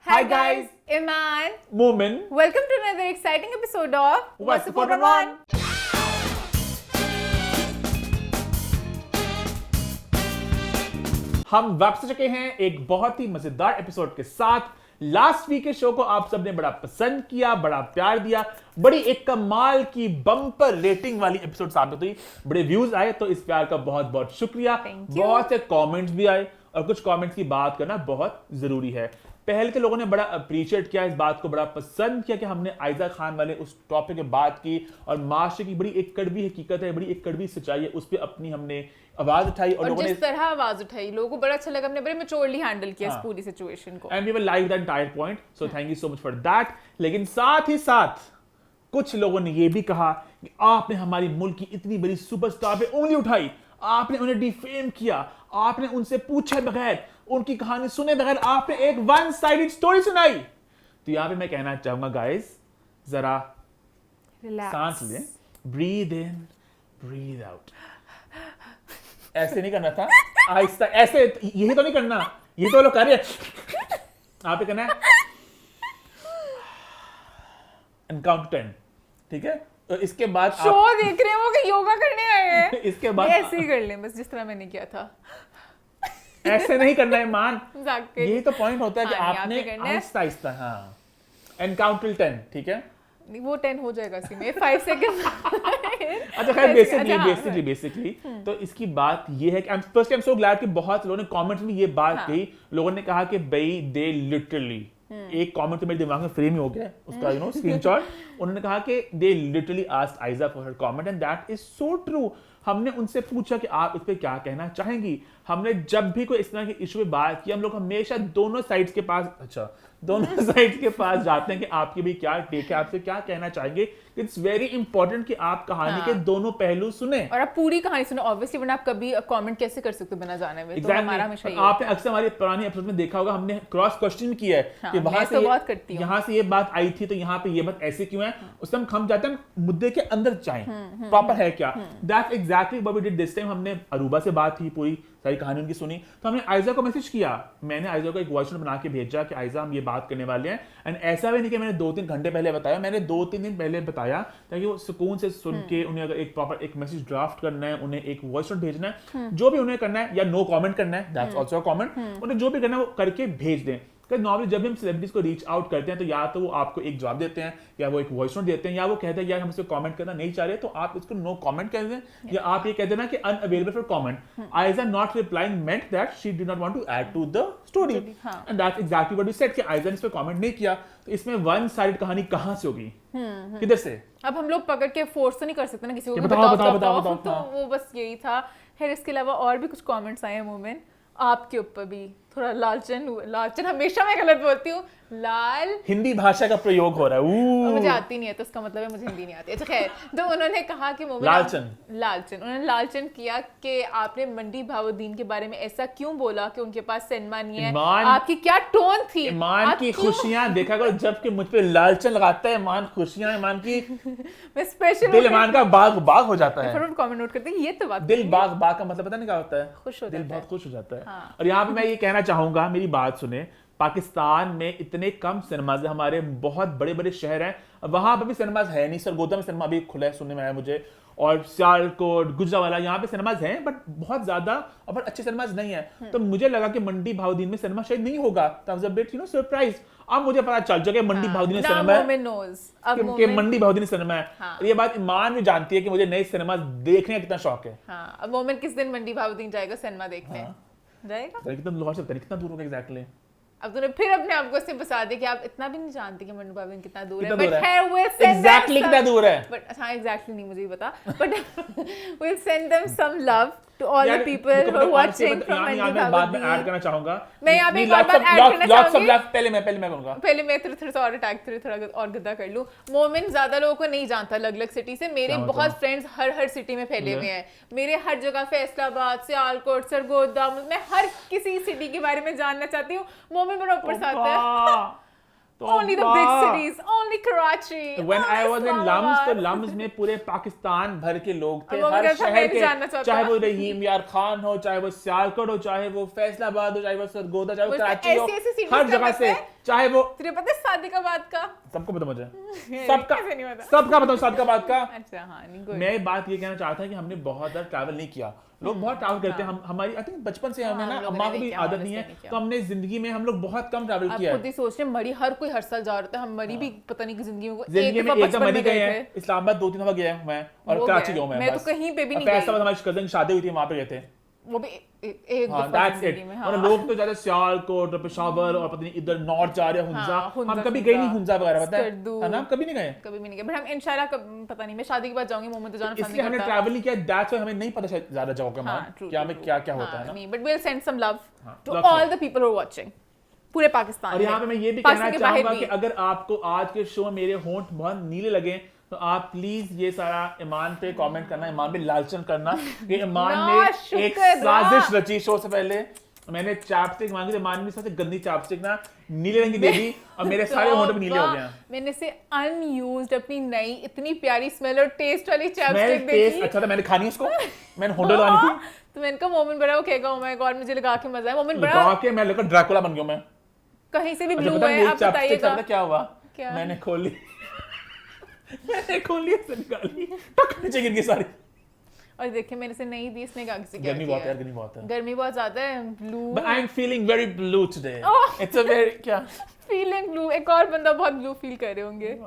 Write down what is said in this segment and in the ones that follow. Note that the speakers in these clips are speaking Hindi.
Hi guys, Iman. Momin. Welcome to another exciting episode of What's the 411? हम वापस आ चुके हैं एक बहुत ही मजेदार एपिसोड के साथ। लास्ट वीक के शो को आप सबने बड़ा पसंद किया, बड़ा प्यार दिया, बड़ी एक कमाल की बम्पर रेटिंग वाली एपिसोड साबित हुई, बड़े व्यूज आए, तो इस प्यार का बहुत बहुत शुक्रिया। बहुत से कमेंट्स भी आए और कुछ कमेंट्स की बात करना बहुत जरूरी है। पहले तो लोगों ने बड़ा अप्रिशिएट किया, इस बात को बड़ा पसंद किया कि हमने आयजा खान वाले उस टॉपिक पे बात की और माशरे की बड़ी एक कड़वी हकीकत है, बड़ी एक कड़वी सच्चाई है, उस पर अपनी हमने आवाज उठाई और लोगों ने जिस तरह आवाज उठाई लोगों को बड़ा अच्छा लगा। हमने बड़े मैच्योरली हैंडल किया इस पूरी सिचुएशन को and we will like the entire point, so thank you so much for that. लेकिन साथ ही साथ कुछ लोगों ने ये भी कहा कि आपने हमारी मुल्क की इतनी बड़ी सुपरस्टार पे उंगली उठाई, आपने उन्हें डिफेम किया, आपने उनसे पूछे बगैर, उनकी कहानी सुने बगैर आपने एक वन साइडेड स्टोरी सुनाई। तो यहां पे मैं कहना चाहूंगा गाइस, जरा सांस लें, ब्रीद इन ब्रीद आउट। ऐसे नहीं करना था, आहिस्ता, ऐसे यही तो नहीं करना, ये तो लोग कर रहे हैं। आप करना है एंड काउंट 10, ठीक है? तो इसके बाद शो देख रहे हैं वो कि योगा करने आए हैं। इसके बाद ऐसे ही कर लें बस, जिस तरह मैंने किया था। ऐसे नहीं करना है मान, Exactly. यही तो पॉइंट होता है कि हाँ, आपने यहाँ पे करना है। आहिस्ता आहिस्ता, हाँ, एंड काउंट टिल 10, ठीक है? नहीं, वो 10 हो जाएगा इसी में 5 सेकंड। अच्छा खैर, बेसिकली तो इसकी बात ये है कि first I am so glad कि बहुत लोगों ने कमेंट्स में ये बात कही। लोगों ने कहा कि भाई दे लिटरली, एक कमेंट तो मेरे दिमाग में फ्रेम ही हो गया उसका, स्क्रीनशॉट। उन्होंने कहा कि they literally asked Aiza for her comment and that is so true. हमने उनसे पूछा कि आप इस पे क्या कहना चाहेंगी। हमने जब भी कोई इस तरह के इशू पे बात की, हम लोग हमेशा दोनों साइड्स के पास जाते हैं कि आपकी भी क्या टेक है, आपसे क्या कहना चाहेंगे। इट्स वेरी इंपॉर्टेंट कि आप कहानी के दोनों पहलू सुने और आप पूरी कहानी सुनो ऑब्वियसली, वरना आप कभी कमेंट कैसे कर सकते हो बिना जाने में। तो हमारा हमेशा ये आपने अक्सर हमारी पुरानी एपिसोड में देखा होगा, हमने क्रॉस क्वेश्चन किया है कि वहां से यहाँ से ये बात आई थी, तो यहाँ पे ये बात ऐसे क्यों है। उससे हम खम जाते हैं, मुद्दे के अंदर जाएं, प्रॉपर है क्या। That's exactly what we did this time. हमने अरूबा से बात की, पूरी सारी कहानी उनकी सुनी, तो हमने आयजा को मैसेज किया। मैंने आयजा को एक वॉइस नोट बना के भेजा कि आयजा हम ये बात करने वाले हैं। एंड ऐसा भी नहीं कि मैंने 2-3 घंटे पहले बताया, मैंने 2-3 दिन पहले बताया, ताकि वो सुकून से सुन के उन्हें अगर एक प्रॉपर एक मैसेज ड्राफ्ट करना है, उन्हें एक वॉइस नोट भेजना है, जो भी उन्हें करना है, या नो कमेंट करना है, दैट्स आल्सो अ कमेंट, उन्हें जो भी करना है वो करके भेज दें। नॉर्मली जब भी हम सेलिब्रिटीज को रीच आउट करते हैं तो या तो वो आपको एक जवाब देते हैं, या वो एक वॉइस नोट देते हैं, या वो कहते हैं यार हम इसको कमेंट करना नहीं चाह रहे, तो आप इसको नो कमेंट कह दें, या आप ये कह देना कि unavailable for comment. Ayeza not replying meant that she did not want to add to the story, and that's exactly what we said कि आयजा ने इस पे कमेंट नहीं किया। तो इसमें वन साइड कहानी कहां से होगी, किधर से? अब हम लोग पकड़ के फोर्स तो नहीं कर सकते ना किसी को, बताओ। तो वो बस यही था। फिर इसके अलावा और भी कुछ कमेंट्स आए हैं मोमेंट आपके ऊपर भी। थोड़ा लालचन हमेशा मैं गलत बोलती हूँ, लाल हिंदी भाषा का प्रयोग हो रहा है, मुझे आती नहीं है, तो इसका मतलब है मुझे हिंदी नहीं आती। अच्छा खैर, तो उन्होंने कहा कि उन्होंने लालचन किया कि आपने मंडी भावुद्दीन के बारे में ऐसा क्यों बोला कि उनके पास सिनेमा नहीं है, आपकी क्या टोन थी। ईमान की खुशियां देखा करो, जब कि मुझ पे लालचन लगाता है ईमान, खुशियां ईमान की मैं स्पेशल दिल ईमान का बाग हो जाता है। फटाफट कमेंट नोट करते हैं, ये तो बात दिल बाग का मतलब पता नहीं क्या होता है, खुश हो दिल बहुत खुश हो जाता है। हाँ। और यहाँ पे मैं ये कहना चाहूंगा, मेरी बात सुने, पाकिस्तान में इतने कम सिनेमाज, हमारे बहुत बड़े बड़े शहर हैं, वहां पर भी सिनेमाज है नहीं। सरगोदा में सिनेमा अभी खुला है, सुनने में आया मुझे, और सियालकोट, गुजरावाला, यहाँ पे सिनेमाज हैं बट बहुत ज्यादा और बहुत अच्छे सिनेमाज नहीं है। तो मुझे लगा कि मंडी भावुद्दीन में सिनेमा शायद नहीं होगा, तो I was a bit surprise. अब मुझे पता चल चुका है मंडी भावुद्दीन में सिनेमा है, कि मंडी भावुद्दीन सिनेमा है। और ये बात ईमान भी जानती है कि मुझे नए सिनेमा देखने का कितना शौक है। अब मोमेंट किस दिन मंडी भावुद्दीन जाएगा सिनेमा देखने? जाएगा कितना लाहौर से पता नहीं कितना दूर होगा एग्जैक्टली। अब तूने फिर अपने आप को इससे बता दिया कि आप इतना भी नहीं जानते कि मंडी भावुद्दीन कितना दूर है। बट एग्जैक्टली कितना दूर है, बट हाँ एग्जैक्टली नहीं मुझे भी पता, but we'll send them some love to all the people who are watching from मंडी भावुद्दीन। बाद में ऐड करना चाहूंगा, मैं यहाँ पे एक और बात ऐड करना चाहूंगी। पहले मैं कहूंगा, पहले मैं थोड़ा सा और अटैक थोड़ा और गद्दा कर लूं। मोमिन ज्यादा लोगों को नहीं जानता अलग अलग सिटी से, मेरे बहुत फ्रेंड्स हर सिटी में फैले हुए हैं, मेरे हर जगह, फैसलाबाद, सियालकोट, सरगोदा, मैं हर किसी सिटी के बारे में जानना चाहती हूँ। मोमिन मेरा ऊपर से आता है only the big cities, only Karachi. When I was in Lums, तो लम्स में पूरे पाकिस्तान भर के लोग थे, हर शहर के, चाहे वो रहीम यार खान हो, चाहे वो सियालकोट हो, चाहे वो फैसलाबाद हो, चाहे वो सरगोदा, चाहे वो कराची हो, हर जगह से, चाहे वो तुझे पता है सादिकाबाद का, सबको पता मुझे, सबका पता सादिकाबाद का। अच्छा हाँ, नहीं मैं बात ये कहना चाहता हूँ कि हमने बहुत ज्यादा ट्रैवल नहीं किया, लोग बहुत ट्रैवल करते हैं, हमारी आई थिंक बचपन से हमें ना, अम्मा को भी आदत नहीं है, तो हमने जिंदगी में हम लोग बहुत कम ट्रैवल किया है। खुद ही सोच रहे मरी हर कोई हर साल जा रहा था, हम मरी भी पता नहीं कि जिंदगी में एक दफा मरी गए हैं, इस्लामाबाद 2-3 दफा गया मैं, और कराची गया मैं तो कहीं पे भी नहीं गई। हमारी कजन की शादी हुई थी, वहां पे गए थे, वो भी एक दफा जिंदगी में। और लोग तो ज्यादा सियालकोट और पेशावर और पता नहीं इधर नॉर्थ जा रहे हैं, हुंजा, हम कभी गए नहीं हुंजा वगैरह, पता है ना, कभी नहीं गए, कभी भी नहीं गए, बट हम इंशाल्लाह पता नहीं, मैं शादी के बाद जाऊंगी, मोहम्मद जाना पसंद इसलिए हमने ट्रैवल नहीं किया, दैट्स व्हाई हमें नहीं पता शायद ज्यादा जगहों का नाम क्या में क्या क्या होता है ना, but we will send some love to all the people who are watching पूरे पाकिस्तान। और यहाँ पे मैं ये भी कहना चाहूंगा कि अगर आपको आज के शो में मेरे होंठ बहुत नीले लगे तो आप प्लीज ये सारा ईमान पे कमेंट करना, ईमान पे लालचन करना कि ईमान ने एक साजिश रची शो से पहले, मैंने चैपस्टिक मांगी, ईमान ने सबसे गंदी चैपस्टिक ना नीले रंग की दे दी और मेरे सारे होंठ भी नीले हो गए। मैंने से अनयूज्ड अपनी नई इतनी प्यारी स्मेल और टेस्ट वाली चैपस्टिक देखी, अच्छा था, मैंने खानी उसको, मैंने होंठ लगानी थी, तो मैंने कहा मोमेंट बड़ा वो कहेगा ओ माय गॉड मुझे लगा के मजा है, मोमेंट बड़ा लगा के मैं लगा ड्रैकुला बन गया मैं, कहीं से भी ब्लू है, आप बताइएगा क्या हुआ, मैंने खोल ली, मैंने खोल लिया, से निकाली, टक नीचे गिर गई सारी, और देखिए मैंने से नहीं दी, इसने कहा क्या गर्मी बहुत है, गर्मी बहुत है, गर्मी बहुत ज्यादा है, blue, but I'm feeling very blue today, it's a very क्या फीलिंग ब्लू, एक और बंदा बहुत ब्लू फील कर रहे होंगे।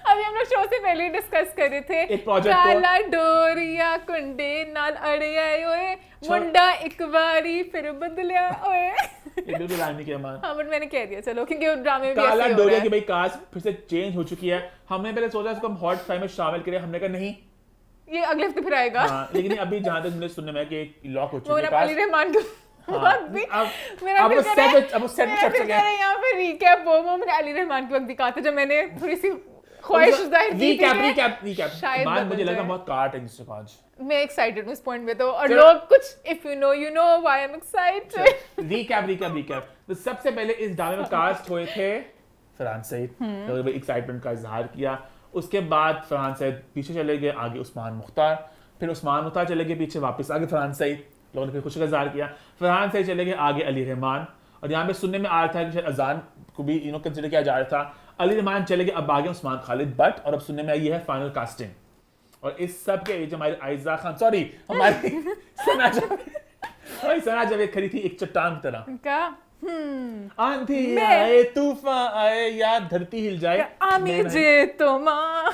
अभी हम लोग शो से पहले डिस्कस कर रहे थे, एक प्रोजेक्ट काला डोरिया कुंडे नाल अड़े आए ओए मुंडा एक बारी फिर बदलिया ओए, ये बिल्कुल राइम नहीं किया मान, हाँ बट मैंने कह दिया चलो, क्योंकि ड्रामे में भी काला डोरिया की भाई कास्ट फिर से चेंज हो चुकी है, हमने पहले सोचा इसको हम हॉट 5 में शामिल करें, हमने कहा नहीं ये अगले हफ्ते फिर आएगा, हाँ, लेकिन अभी जहाँ तक मुझे सुनने में कि लॉक हो चुकी है अली रहमान को अब वो सेट यहाँ पे रिकैप वो मैंने अली रहमान के वक्त दिखा था जब मैंने थोड़ी सी ख्वाहिश जाहिर की थी, शायद मुझे लगा बहुत काट है जिससे आज मैं एक्साइटेड हूँ इस पॉइंट पे, तो और लोग कुछ if you know why I am excited. Recap तो सबसे पहले इस ड्रामे में कास्ट हुए थे फरहान सईद, तो एक्साइटमेंट का इजहार किया, उसके बाद फरहान सईद पीछे चले गए, आगे उस्मान मुख्तार, फिर उस्मान मुख्तार चले गए पीछे, वापस आगे फरहान सईद, लोगों ने फिर खुशी का इजहार किया, फरहान सईद चले गए आगे अली रहमान, और यहाँ पे सुनने में आ रहा था कि शायद अजान को भी कंसिडर किया जा रहा था, अली रहमान चले गए, अब आगे उस्मान खालिद बट, और अब सुनने में आई है फाइनल कास्टिंग, और इस सब के बीच हमारी आयजा खान सॉरी हमारी सना जावेद खड़ी थी एक चट्टान की तरह, क्या आंधी आए तूफान आए या धरती हिल जाए आमी जे तो मां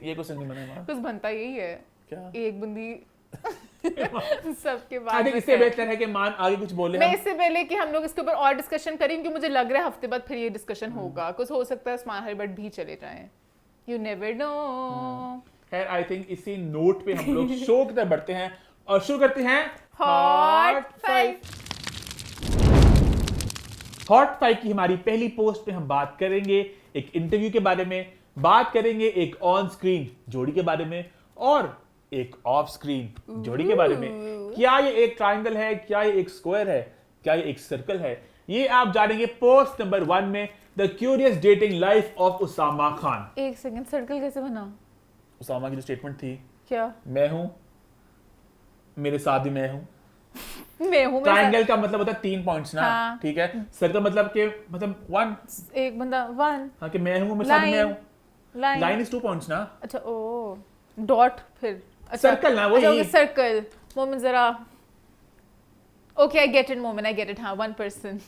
ये कुछ नहीं बना, कुछ बनता यही है क्या एक बंदी सबके बाद इससे बेहतर है कि मान आगे कुछ बोले। मैं इससे पहले कि हम लोग इसके ऊपर और डिस्कशन करें, क्योंकि मुझे लग रहा है हफ्ते बाद फिर ये डिस्कशन होगा, कुछ हो सकता है उस्मान हरी भट्ट भी चले जाएं, यू नेवर नो। खैर आई थिंक इसी नोट पे हम लोग शो की तरफ बढ़ते हैं और शुरू करते हैं हॉट 5। हॉट 5 की हमारी पहली पोस्ट पे हम बात करेंगे एक इंटरव्यू के बारे में, बात करेंगे एक ऑन स्क्रीन जोड़ी के बारे में और एक ऑफ स्क्रीन जोड़ी के बारे में। क्या ये एक ट्रायंगल है, क्या ये एक स्क्वायर है, क्या ये एक सर्कल है, ये आप जानेंगे पोस्ट नंबर 1 में, the curious dating life of Usama Khan. एक सेकंड, सर्कल कैसे बना? उसामा की जो स्टेटमेंट थी, क्या मैं हूं, मेरे साथ भी मैं हूं, मैं हूं। ट्रायंगल का मतलब होता है 3 पॉइंट्स ना, ठीक है। सर्कल मतलब के मतलब 1 एक बंदा 1, हां कि मैं हूं, मेरे साथ मैं हूं, लाइन इज 2 पॉइंट्स ना। अच्छा ओ डॉट फिर सर्कल ना वही। अच्छा सर्कल मोमेंट जरा okay I get it moment I get it, हाँ 1 पर्सन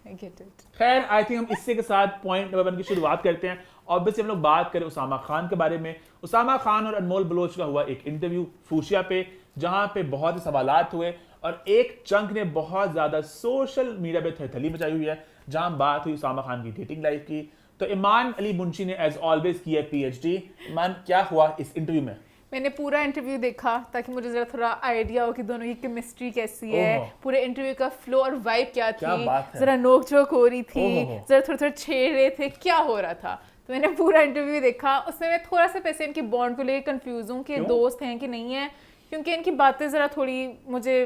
आई गेट इट। खैर आई थिंक हम इससे के साथ पॉइंट नंबर 1 की शुरुआत करते हैं। ऑब्वियसली हम लोग बात करें उसामा खान के बारे में। उसामा खान और अनमोल बलोच का हुआ एक इंटरव्यू फूशिया पे, जहां पे बहुत से सवालात हुए और एक चंक ने बहुत ज्यादा सोशल मीडिया पे थरथली मचाई हुई है, जहां बात हुई उसामा खान की डेटिंग लाइफ की। तो ईमान अली मुंशी ने एज ऑलवेज किया PhD। ईमान क्या हुआ इस इंटरव्यू में? मैंने पूरा इंटरव्यू देखा ताकि मुझे जरा थोड़ा आइडिया हो कि दोनों की केमिस्ट्री कैसी है, पूरे इंटरव्यू का फ्लो और वाइब क्या थी, जरा नोक-झोंक हो रही थी, जरा थोड़ा छेड़ रहे थे, क्या हो रहा था। तो मैंने पूरा इंटरव्यू देखा। उसमें मैं थोड़ा सा पैसे इनकी बॉन्ड को लेकर कंफ्यूज हूँ कि दोस्त हैं कि नहीं है, क्योंकि इनकी बातें जरा थोड़ी मुझे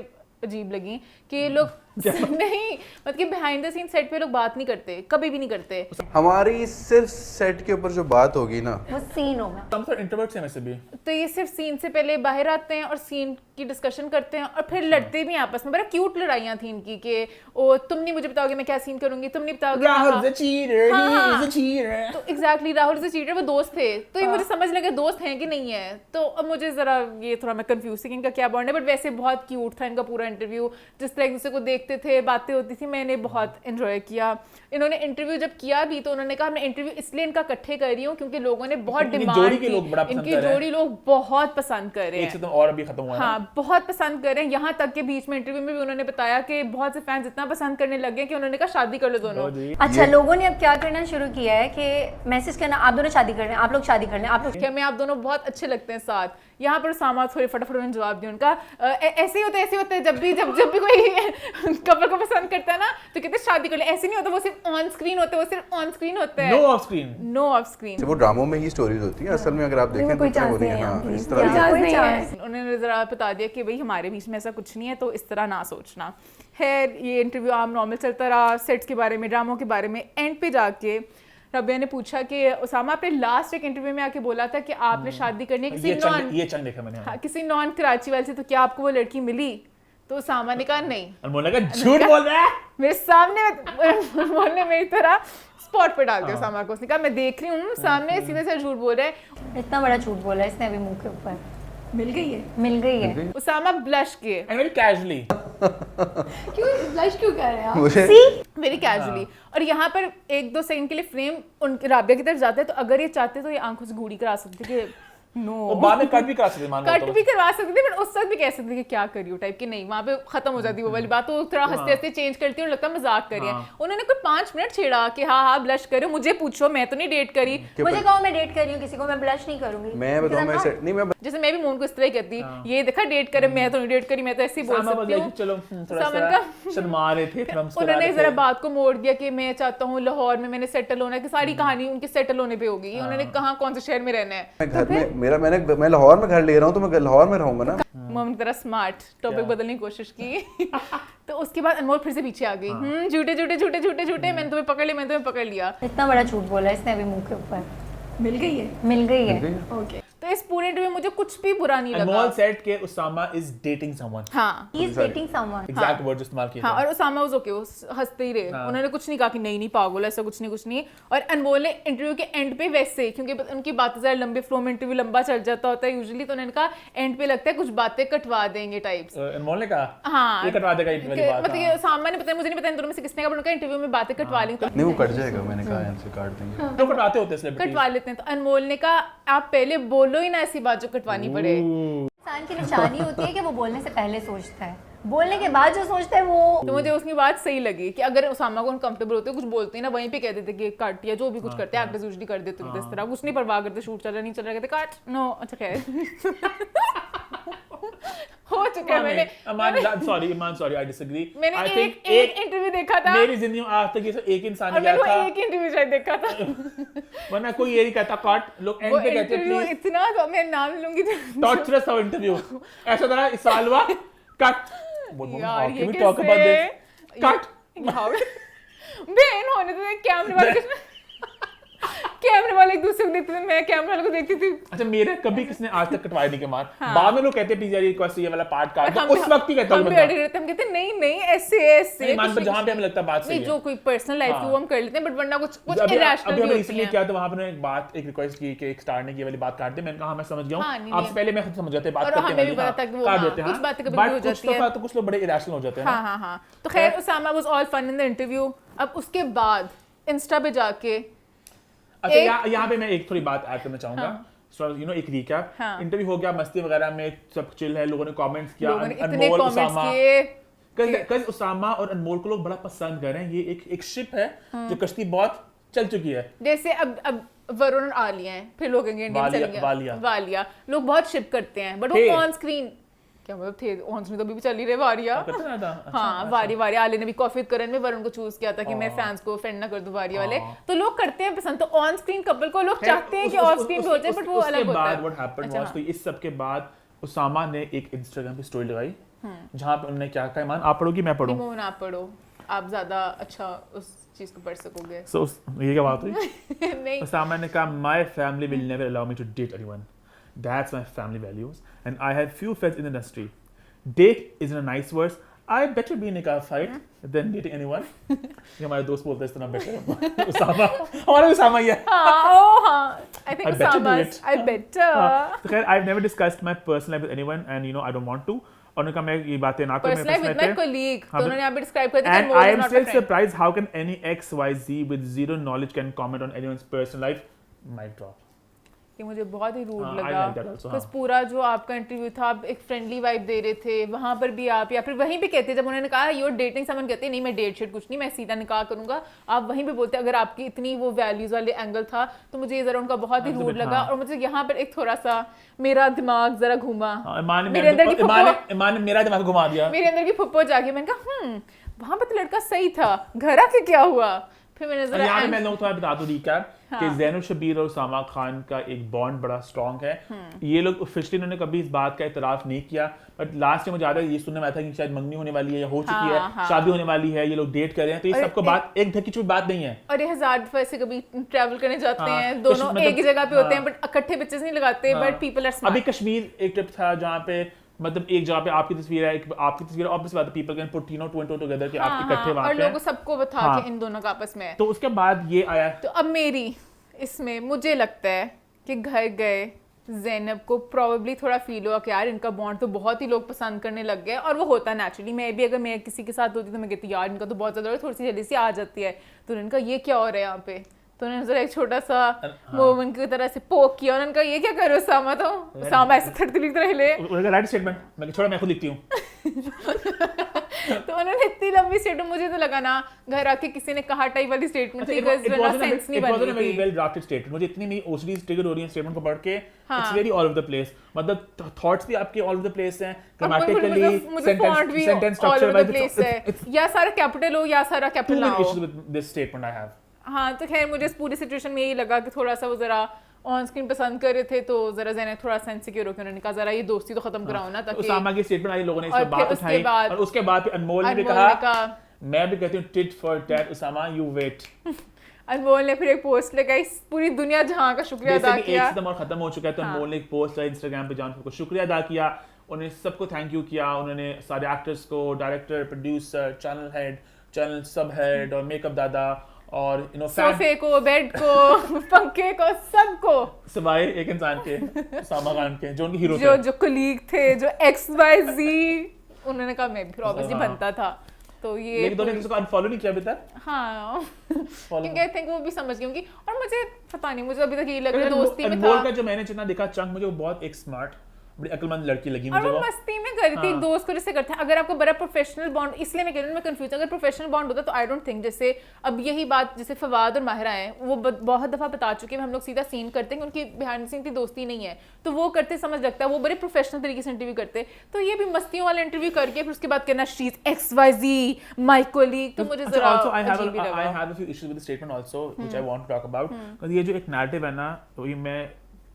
अजीब लगी कि लोग नहीं, मतलब बिहाइंड द सीन सेट पे लोग बात नहीं करते, कभी भी नहीं करते। हमारी सिर्फ सेट के ऊपर जो बात होगी ना, वो सीन होगा। हम तो इंट्रोवर्ट्स हैं वैसे भी, तो ये सिर्फ सीन से पहले बाहर आते हैं और सीन की डिस्कशन करते हैं और फिर लड़ते भी हैं आपस में। बड़ा क्यूट लड़ाइयाँ थी इनकी कि ओ तुम नहीं मुझे बताओगे मैं क्या सीन करूंगी, तुम नहीं बताओगे। Rahul is a cheater, he is a cheater. तो exactly Rahul is a cheater, वो दोस्त थे, तो ये मुझे समझ लगे दोस्त हैं कि नहीं है। तो अब मुझे जरा ये थोड़ा मैं कंफ्यूज थी कि इनका क्या बॉन्ड है, बट वैसे बहुत क्यूट था इनका पूरा इंटरव्यू। जिस तरह एक दूसरे को देखते थे, बातें होती थी, मैंने बहुत एंजॉय किया। इन्होंने इंटरव्यू जब किया भी तो उन्होंने कहा मैं इंटरव्यू इसलिए इनका इकट्ठे कर रही हूँ क्योंकि लोगों ने बहुत डिमांड की, इनकी जोड़ी लोग बहुत पसंद कर रहे हैं। एक से तो और अभी खत्म हुआ है। हाँ, बहुत पसंद कर रहे हैं। यहाँ तक के बीच में इंटरव्यू में भी उन्होंने बताया कि बहुत से फैंस इतना पसंद करने लगे कि उन्होंने कहा शादी कर लो दोनों। अच्छा, लोगों ने अब क्या करना शुरू किया है कि मैसेज करना, आप दोनों शादी कर लें, आप लोग शादी कर लें, आप लोग। क्या मैं आप दोनों बहुत अच्छे लगते हैं साथ। यहाँ पर सामा थोड़े फटाफट उन्होंने जवाब दिया उनका, ऐसे ही होता है जब भी कोई कपल को पसंद करता है ना तो कहते हैं शादी कर ले। ऐसे नहीं होता, वो सिर्फ ऑन स्क्रीन होता है, वो सिर्फ ऑन स्क्रीन होता है, no off screen, no off screen. वो ड्रामों में ही स्टोरीज होती है, असल में अगर आप देखें तो क्या हो रही है। हाँ, इस तरह उन्होंने जरा बता दिया कि भाई हमारे बीच में ऐसा कुछ नहीं है, तो इस तरह ना सोचना। खैर ये इंटरव्यू आम नॉर्मल चलता रहा, सेट्स के बारे में, ड्रामों के बारे में। एंड पे जाके रबिया ने पूछा कि उसामा आपने लास्ट एक इंटरव्यू में आके बोला था कि आपने शादी करनी है किसी नॉन कराची वाले से, तो क्या आपको वो लड़की मिली? तो उसामा ने कहा नहीं। अनमोल ने कहा झूठ बोल रहा है मेरे सामने। अनमोल ने मेरी तरह स्पॉट पे डाल दिया उसामा को। उसने कहा मैं देख रही हूँ सामने सीधे से झूठ बोल रहा है। इतना बड़ा झूठ बोला है इसने अभी मुंह के ऊपर। मिल गई है। उसामा ब्लश किए एंड वेरी कैजुअली। क्यों ब्लश क्यों कर रहे हैं आप? Very casually. और यहाँ पर 1-2 सेकंड के लिए फ्रेम उनके राबिया की तरफ जाता है, तो अगर ये चाहते तो ये आंखों से घूरी करा सकते कि नो, वो बाद में कट भी करा सकते, कट भी करवा सकते थे, बट उस वक्त भी कह सकते थे कि क्या करी हो टाइप की। नहीं, वहाँ पे खत्म हो जाती वो वाली बात। तो थोड़ा हंसते हंसते चेंज करती हूँ, लगता है मजाक करिए। उन्होंने कोई 5 मिनट छेड़ा कि हाँ ब्लश करो, मुझे पूछो, मैं तो नहीं डेट करी। मुझे कहो मैं डेट कर रही हूँ किसी को, मैं ब्लश नहीं करूंगी। जैसे मैं भी मोन को इस तरह कहती, ये देखा डेट करे, मैं तो नहीं डेट करी, मैं तो ऐसे ही बोल सकती हूँ। चलो शर्मा रहे थे। उन्होंने जरा बात को मोड़ दिया कि मैं चाहता हूँ लाहौर में मैंने सेटल होना है, कि सारी कहानी उनके सेटल होने पे होगी। उन्होंने कहा कौन से शहर में रहना है। घर में मैं लाहौर में घर ले रहा हूँ तो मैं लाहौर में रहूंगा ना। मम्मी तरह स्मार्ट टॉपिक बदलने की कोशिश की। तो उसके बाद अनमोल फिर से पीछे आ गई। झूठे मैंने तुम्हें पकड़ लिया। इतना बड़ा झूठ बोला इसने अभी मुंह के ऊपर। मिल गई है। ओके। तो इस पूरे इंटरव्यू में मुझे कुछ भी बुरा नहीं लगा। अनमोल सेड कि उसामा इज डेटिंग समवन। हाँ, he is dating someone. Exact word इस्तेमाल किए। हाँ, और उसामा वाज ओके, वो हंसते ही रहे। उन्होंने कुछ नहीं कहा कि नहीं पागल ऐसा कुछ नहीं। और अनमोल ने इंटरव्यू के एंड पे वैसे, क्योंकि उनकी बातें जरा लंबे फ्लो में इंटरव्यू लंबा चल जाता होता है यूजुअली, तो उन्होंने कहा एंड पे लगता है कुछ बातें कटवा देंगे टाइप्स। अनमोल ने कहा हाँ ये कटवा देगा इतनी बात। मतलब ये उसामा ने पता मुझे नहीं पता इन दोनों में से किसने कहा, उनका इंटरव्यू में बातें कटवा ली। नहीं वो कट जाएगा, मैंने कहा इनसे काट देंगे। तो कटवाते होते हैं सेलिब्रिटीज, कटवा लेते हैं। तो अनमोल ने कहा आप पहले बोलो ही ना ऐसी बात जो कटवानी पड़े। इंसान की निशानी होती है कि वो बोलने से पहले सोचता है, बोलने के बाद जो सोचता है वो। तो मुझे उसकी बात सही लगी कि अगर उसामा को अनकंफर्टेबल होते कुछ बोलते हैं ना, वहीं पे कह देते कि काट, या जो भी कुछ करते हैं एक्टर्स यूजुअली कर देते हैं इस तरह, कुछ नहीं परवाह करते, शूट चल रहा नहीं चल रहा कहते काट नो। अच्छा खैर हो चुका है। मैंने आई डिसएग्री। मैंने एक इंटरव्यू देखा था मेरी जिंदगी में आज तक, एक इंसान गया था, एक इंटरव्यू शायद देखा था, वरना कोई ये नहीं कहता काट। लोग एंड पे कहते प्लीज इतना, तो मैं नाम लूंगी टॉर्चरस ऑफ इंटरव्यू। ऐसा था इस साल हुआ कट यार, ये कैसे कट बहन होने तो कैमरे वाले एक दूसरे को देखते थे, मैं कैमरे वाले को देखती थी। अच्छा, मेरे कभी किसने आज तक कटवाए नहीं के मार। बाद में लोग कहते प्लीज यार ये वाला पार्ट काट दो, उस वक्त ही कहता हूं हम कहते नहीं ऐसे मान पर जहां पे हमें लगता है बात सही है, जो कोई पर्सनल लाइफ की वो हम कर लेते हैं, बट वरना कुछ इरैशनल भी होती है। इसलिए क्या, तो वहां पर एक बात, एक रिक्वेस्ट की कि एक स्टार ने ये वाली बात काट दे। मैंने कहा मैं समझ गया हूं, आपसे पहले मैं खुद समझ जाते बात करते हैं, काट देते हैं, कुछ बातें कभी हो जाती है, तो कुछ लोग बड़े इरैशनल हो जाते हैं। हां। तो खैर Usama was all fun in the interview. अब उसके बाद इंस्टा पे जाके, अच्छा यहाँ पे मैं एक थोड़ी बात ऐड करना चाहूंगा। एक रिकैप। इंटरव्यू हो गया, मस्ती वगैरह में सब चिल है, लोगों ने कमेंट्स किया, अनमोल उसामा और अनमोल को लोग बड़ा पसंद कर रहे हैं। ये एक शिप है जो कश्ती बहुत चल चुकी है। जैसे अब वरुण और आलिया हैं, फिर लोग इंडियन वालिया लोग बहुत शिप करते हैं, बट वो ऑन स्क्रीन क्या मतलब थे, ऑन स्क्रीन तो अभी भी चल ही रहे वारिया। हाँ, वारिया आलिया ने भी कॉफी करण में वरुण को चूज किया था कि मैं फैंस को ऑफेंड ना कर दूं वारिया वाले, तो लोग करते हैं पसंद। तो ऑन स्क्रीन कपल को लोग चाहते हैं कि ऑफ स्क्रीन हो जाए, बट वो अलग होता है। व्हाट हैपेंड वाज, तो इस सब के बाद उसामा ने एक इंस्टाग्राम पे स्टोरी लगाई जहाँ पे उन्होंने क्या कहा, ईमान आप पढ़ोगी मैं पढ़ूं? ईमान आप पढ़ो, आप ज्यादा अच्छा उस चीज को पढ़ सकोगे। So ये क्या बात हुई? नहीं, उसामा ने कहा my family will never allow me to date anyone. That's my family values and I have few friends in the industry. Date isn't a nice word. I better be in a fight than dating anyone. ये हमारे दोस्त बोलते हैं इस तरह बेटर। उसामा, हमारा उसामा ये। हाँ, I think Usama, I better. तो खैर I've never discussed my personal life with anyone and I don't want to. और उन्होंने कहा मैं ये बातें ना करूं, personal life with my colleague, तो उन्होंने यहाँ पे describe कर दिया कि and I am still surprised how can any XYZ with zero knowledge can comment on anyone's personal life. Mic drop. ये मुझे बहुत ही रूड लगा, बस पूरा जो आपका इंटरव्यू था, आप एक फ्रेंडली वाइब दे रहे थे, वहाँ पर भी आप या फिर वहीं पे कहते जब उन्होंने कहा यूर डेटिंग समन, कहते नहीं मैं डेट शेट कुछ नहीं, मैं सीधा निकाह करूंगा, आप वहीं पे बोलते अगर आपकी इतनी वो वैल्यूज वाले एंगल था, तो मुझे जरा उनका बहुत ही रूड लगा। और मुझे यहाँ पर एक थोड़ा सा मेरा दिमाग जरा घूमा, मेरे अंदर मेरा दिमाग घुमा दिया, मेरे अंदर की फुप्पो जाके मैंने कहा वहाँ पे तो लड़का सही था, घर आके क्या हुआ? फिर मैंने जरा यहाँ मैं लोग थोड़ा बता दूं रिकैप कि ज़ैनुल शबीर और उसामा खान का एक बॉन्ड बड़ा स्ट्रॉन्ग है। ये लोग ऑफिशियली उन्होंने कभी इस बात का इतराफ नहीं किया, बट लास्ट में मुझे याद है ये सुनने में आया था कि शायद मंगनी होने वाली है या हो चुकी है, शादी होने वाली है, ये लोग डेट कर रहे हैं, तो ये सबको बात एक ढकी छुपी बात नहीं है। और ये 1000 दफा ऐसे कभी ट्रैवल करने जाते हैं, दोनों एक ही जगह पे होते हैं, बट इकट्ठे पिक्चर्स नहीं लगाते, बट पीपल आर स्मार्ट। अभी कश्मीर एक ट्रिप था जहाँ पे मतलब एक जगह पे आपकी तस्वीर है, आपकी तस्वीर, ऑब्वियस बात है people can put two and two together कि आप इकट्ठे वहां पे, और लोगों सबको बता कि इन दोनों का आपस में है। तो उसके बाद ये आया, तो अब मेरी इसमें मुझे लगता है कि घर गए ज़ैनब को प्रोबेबली थोड़ा फील हुआ कि यार इनका बॉन्ड तो बहुत ही लोग पसंद करने लग गए, और वो होता है नेचुरली। मैं भी अगर मैं किसी के साथ होती तो मैं कहती यार इनका तो बहुत ज़्यादा थोड़ी सी जेलसी आ जाती है, तो उनका ये क्या हो रहा है यहाँ पे, तो उन्होंने जरा एक छोटा सा मोमेंट की तरह से पोक किया, उन्होंने कहा ये क्या करो सामा, तो सामा ऐसे थर्टी लिख रहे ले, उन्होंने राइट स्टेटमेंट, मैं छोड़ा मैं खुद लिखती हूँ। तो उन्होंने इतनी लंबी स्टेटमेंट, मुझे तो लगा ना घर आके किसी ने कहा टाइप वाली स्टेटमेंट थी, बिकॉज़ वरना सेंस नहीं बन रही थी। वेरी वेल ड्राफ्टेड स्टेटमेंट, मुझे इतनी मेरी ओसीडी ट्रिगर हो रही है स्टेटमेंट को पढ़ के, it's very all over the place, मतलब थॉट्स भी आपके ऑल ओवर द प्लेस हैं, ग्रामेटिकली सेंटेंस स्ट्रक्चर वाइज, या सारा कैपिटल हो या सारा कैपिटल ना हो। This statement I have. हाँ, तो खैर मुझे इस पूरी सिचुएशन में यही लगा कि थोड़ा सा वो जरा ऑन स्क्रीन पसंद कर रहे थे, तो जरा ज़ैनब थोड़ा सा इनसिक्योर होकर उन्होंने कहा जरा ये दोस्ती तो खत्म कराओ ना, ताकि उसामा की स्टेटमेंट आई, लोगों ने इसमें बात उठाई, और उसके बाद अनमोल ने भी कहा, मैं भी कहती हूँ tit for tat Usama, you wait. Anmol ने फिर एक पोस्ट लगाई, पूरी दुनिया जहां का शुक्रिया अदा किया, एक सितंबर खत्म हो चुका है, तो अनमोल ने एक पोस्ट लगाई इंस्टाग्राम पे जहां सबको शुक्रिया अदा किया, उन्होंने सबको थैंक यू किया, उन्होंने सारे एक्टर्स को, director, producer, channel head, channel सब हेड और मेकअप दादा और सोफे को, बेड को, पंखे को, सबको, सिवाय एक इंसान के, उसामा खान के, जो उनके हीरो थे, जो कलीग थे, जो XYZ, उन्होंने कहा मैं भी ऑब्वियसली बनता था। तो ये लेकिन दोनों किसी को अनफॉलो नहीं किया अभी तक। हाँ, क्योंकि आई थिंक वो भी समझ गई होंगी, और मुझे पता नहीं, मुझे अभी तक ये लग रहा है दोस्ती में था, का जो मैंने जितना देखा चंक, मुझे वो बहुत एक स्मार्ट बड़ी अक्लमंद लड़की लगी मुझे, वो मस्ती में कर रही थी, एक दोस्त को जैसे करते हैं। अगर आपको बड़ा प्रोफेशनल बॉन्ड, इसलिए मैं कह रही हूँ, मैं कंफ्यूज, अगर प्रोफेशनल बॉन्ड होता तो आई डोंट थिंक, जैसे अब यही बात जैसे फवाद और माहिरा हैं, वो बहुत दफा बता चुके हैं, हम लोग सीधा सीन करते हैं कि उनकी बिहाइंड सीन की दोस्ती नहीं है, तो वो करते समझ लगता है, वो बड़े प्रोफेशनल तरीके से इंटरव्यू करते, तो ये भी मस्तियों वाला इंटरव्यू करके फिर उसके बाद कहना she is XYZ my colleague, तो मुझे जरा अजीब भी लगा। I have a few issues with the statement also which I want to talk about, because ये जो एक नैरेटिव है ना, तो ये मैं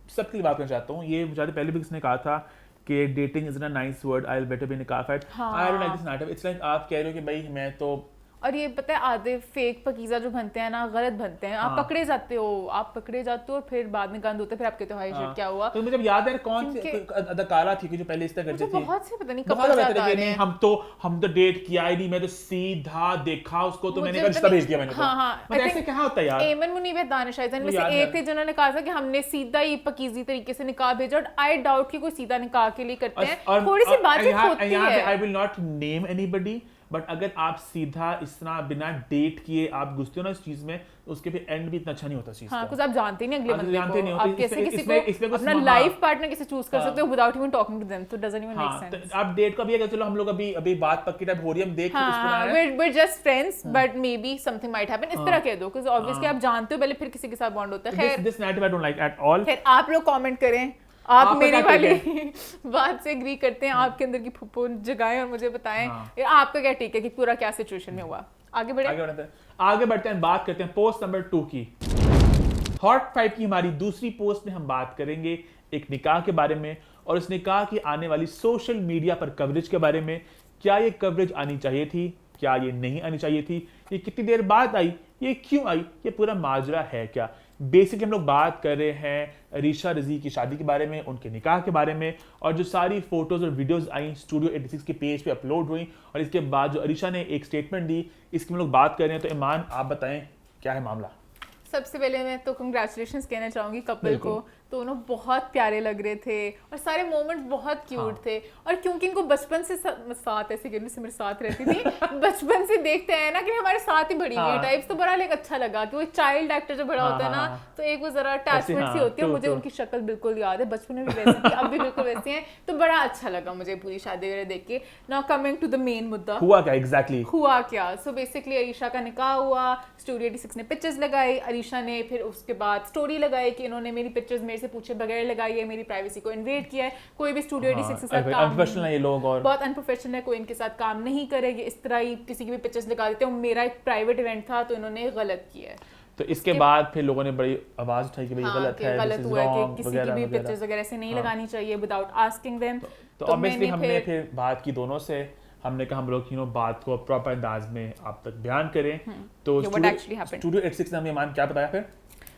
सबके लिए बात करना चाहता हूँ। ये मुझे पहले भी किसने कहा था कि dating is a nice word, I will better be निकाफाइड, I don't like this narrative. It's like आप कह रहे हो कि भाई मैं तो, और ये पता है आधे फेक पकीज़ा जो बनते हैं ना, गलत बनते हैं, आप पकड़े जाते हो, और फिर बाद में गंद होते हैं, फिर आप कहते हो हाय शिट क्या हुआ। तो मुझे याद है कौन सी अदाकारा थी कि जो पहले इस तरह करती थी, बहुत से पता नहीं कब जाता है, हम तो डेट किया ही नहीं, मैं तो सीधा देखा उसको, तो मैंने रिश्ता भेज दिया मैंने, मतलब ऐसे क्या होता है यार। एमन मुनीब है, दानिश आइज़न में से एक थे जिन्होंने कहा था कि हमने सीधा ही पकीज़ी तरीके से निकाह भेजा, और आई डाउट कि कोई सीधा निकाह के लिए करते हैं, थोड़ी सी बातचीत होती है। I will not name anybody, but अगर आप सीधा इस तरह बिना डेट किए आप घुसते हो ना इस चीज में, तो उसके फिर एंड भी इतना अच्छा नहीं होता चीज। हाँ, कुछ आप जानते नहीं अगले बंदे को, आप कैसे किसी को अपना लाइफ पार्टनर कैसे चूज कर सकते हो without even talking to them, तो डजंट इवन मेक सेंस। आप डेट का भी अगर चलो हम लोग अभी बात पक्की टाइप हो रही है, हम देख we are just friends, but maybe something might happen, इस तरह कह दो, क्योंकि ऑब्वियसली आप जानते हो पहले फिर किसी के साथ बॉन्ड होता है। खैर this narrative I don't like at all. खैर आप लोग कमेंट करें, आप मेरी वाली बात से एग्री करते हैं, आपके अंदर की फुप्पो जगाएं और मुझे बताएं आपका क्या ठीक है कि पूरा क्या सिचुएशन में हुआ। आगे बढ़ते हैं, बात करते हैं पोस्ट नंबर 2 की। हॉट 5 की हमारी दूसरी पोस्ट में हम बात करेंगे एक निकाह के बारे में, और उसने कहा कि आने वाली सोशल मीडिया पर कवरेज के बारे में, क्या ये कवरेज आनी चाहिए थी, क्या ये नहीं आनी चाहिए थी, ये कितनी देर बाद आई, ये क्यों आई, ये पूरा माजरा है क्या। बेसिकली हम लोग बात कर रहे हैं अरीशा रज़ी की शादी के बारे में, उनके निकाह के बारे में, और जो सारी फोटोज़ और वीडियोज़ आई स्टूडियो 86 के पेज पे अपलोड हुई, और इसके बाद जो अरीशा ने एक स्टेटमेंट दी, इसकी हम लोग बात कर रहे हैं। तो ईमान आप बताएं क्या है मामला। सबसे पहले मैं तो कंग्रेचुलेशंस कहना चाहूँगी कपल को, दोनों बहुत प्यारे लग रहे थे और सारे मोमेंट बहुत क्यूट थे। और क्योंकि इनको बचपन से साथ ऐसे कहने से मेरे साथ रहती थी बचपन से देखते हैं ना कि हमारे साथ ही बड़ी हुई टाइप्स, तो बड़ा लाइक अच्छा लगा कि वो चाइल्ड एक्टर जो बड़ा होता है ना, तो एक वो जरा अटैचमेंट सी होती है। मुझे उनकी शक्ल बिल्कुल याद है, बचपन में भी वैसी थी, अब भी बिल्कुल वैसी हैं, तो बड़ा अच्छा लगा मुझे पूरी शादी वगैरह देख के। Now coming to the main मुद्दा, हुआ क्या एग्जैक्टली हुआ क्या। सो बेसिकली अरीशा का निकाह हुआ, स्टूडियो 86 ने पिक्चर्स लगाई, अरीशा ने फिर उसके बाद स्टोरी लगाई कि इन्होंने मेरी पिक्चर्स मेरे से पूछे बगैर लगाई है, मेरी प्राइवेसी को इन्वेड किया है, कोई भी स्टूडियो 86 के साथ काम अनप्रोफेशनल है ये लोग, और बहुत अनप्रोफेशनल है, कोई इनके साथ काम नहीं करेगी, इस तरह ही किसी की भी पिक्चर्स लगा देते हैं। मेरा एक प्राइवेट इवेंट था तो इन्होंने गलत किया है। तो इसके बाद फिर लोगों ने बड़ी आवाज उठाई कि भाई गलत है, गलत हुआ है कि किसी की भी पिक्चर्स वगैरह से नहीं लगानी चाहिए विदाउट आस्किंग देम। तो ऑब्वियसली हमने फिर बात की दोनों से, हमने कहा हम लोग बात को प्रॉपर अंदाज में आप तक बयान करें। तो स्टूडियो 86 ने हमें ईमान क्या बताया फिर?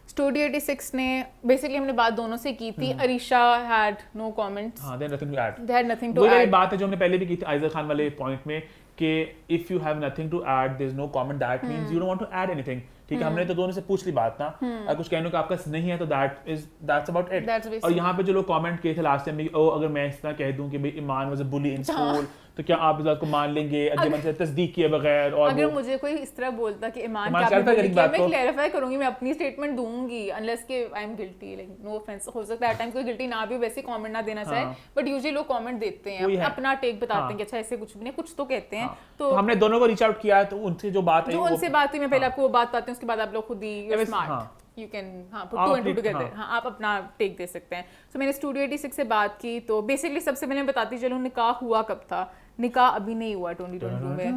स्टूडियो 86 ने बेसिकली हमने बात दोनों से की थी। अरीशा हैड नो कमेंट्स, हां, they had nothing to add, they had nothing to add. वही बात है जो हमने पहले भी की थी आइजर खान वाले पॉइंट में कि if you have nothing to add, there is no comment, that means you don't want to add anything. ठीक है, हमने तो दोनों से पूछ ली बात ना, अगर कुछ कहने का आपका नहीं है तो दैट्स अबाउट इट। और यहाँ पे जो लोग कमेंट किए थे लास्ट टाइम में, ओ अगर मैं इस तरह कह दूं कि भाई ईमान was a bully in school, तो क्या आप इस बात को मान लेंगे अगले से तस्दीक किए बगैर? और अगर मुझे कोई इस तरह बोलता कि ईमान क्या मैं क्लैरिफाई करूंगी, मैं अपनी स्टेटमेंट दूंगी अनलेस कि I am guilty, like no offence, हो सकता है टाइम कोई गिल्टी ना भी वैसे कमेंट ना देना चाहे, बट यूजुअली लोग कमेंट देते हैं, अपना टेक बताते हैं कि अच्छा ऐसे कुछ भी नहीं, कुछ तो कहते हैं। तो हमने दोनों को रीच आउट किया, तो उनसे जो बात है, उनसे बात हुई, मैं पहले आपको वो बात बताती हूँ, उसके बाद आप लोग खुद ही smart you can put two and two together, आप अपना टेक दे सकते हैं। तो मैंने स्टूडियो 86 से बात की, तो बेसिकली सबसे पहले मैं बताती चलूँ निकाह हुआ कब था। निकाह अभी नहीं हुआ 2022 में,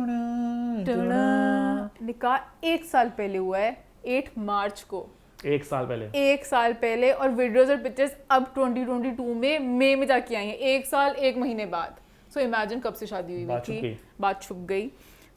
निकाह 1 साल पहले हुआ है, 8 मार्च को, 1 साल पहले। और वीडियोस और पिक्चर्स अब 2022 में मई में जाके आई हैं, 1 साल 1 महीने बाद। सो इमेजिन कब से शादी हुई थी, बात छुप गई।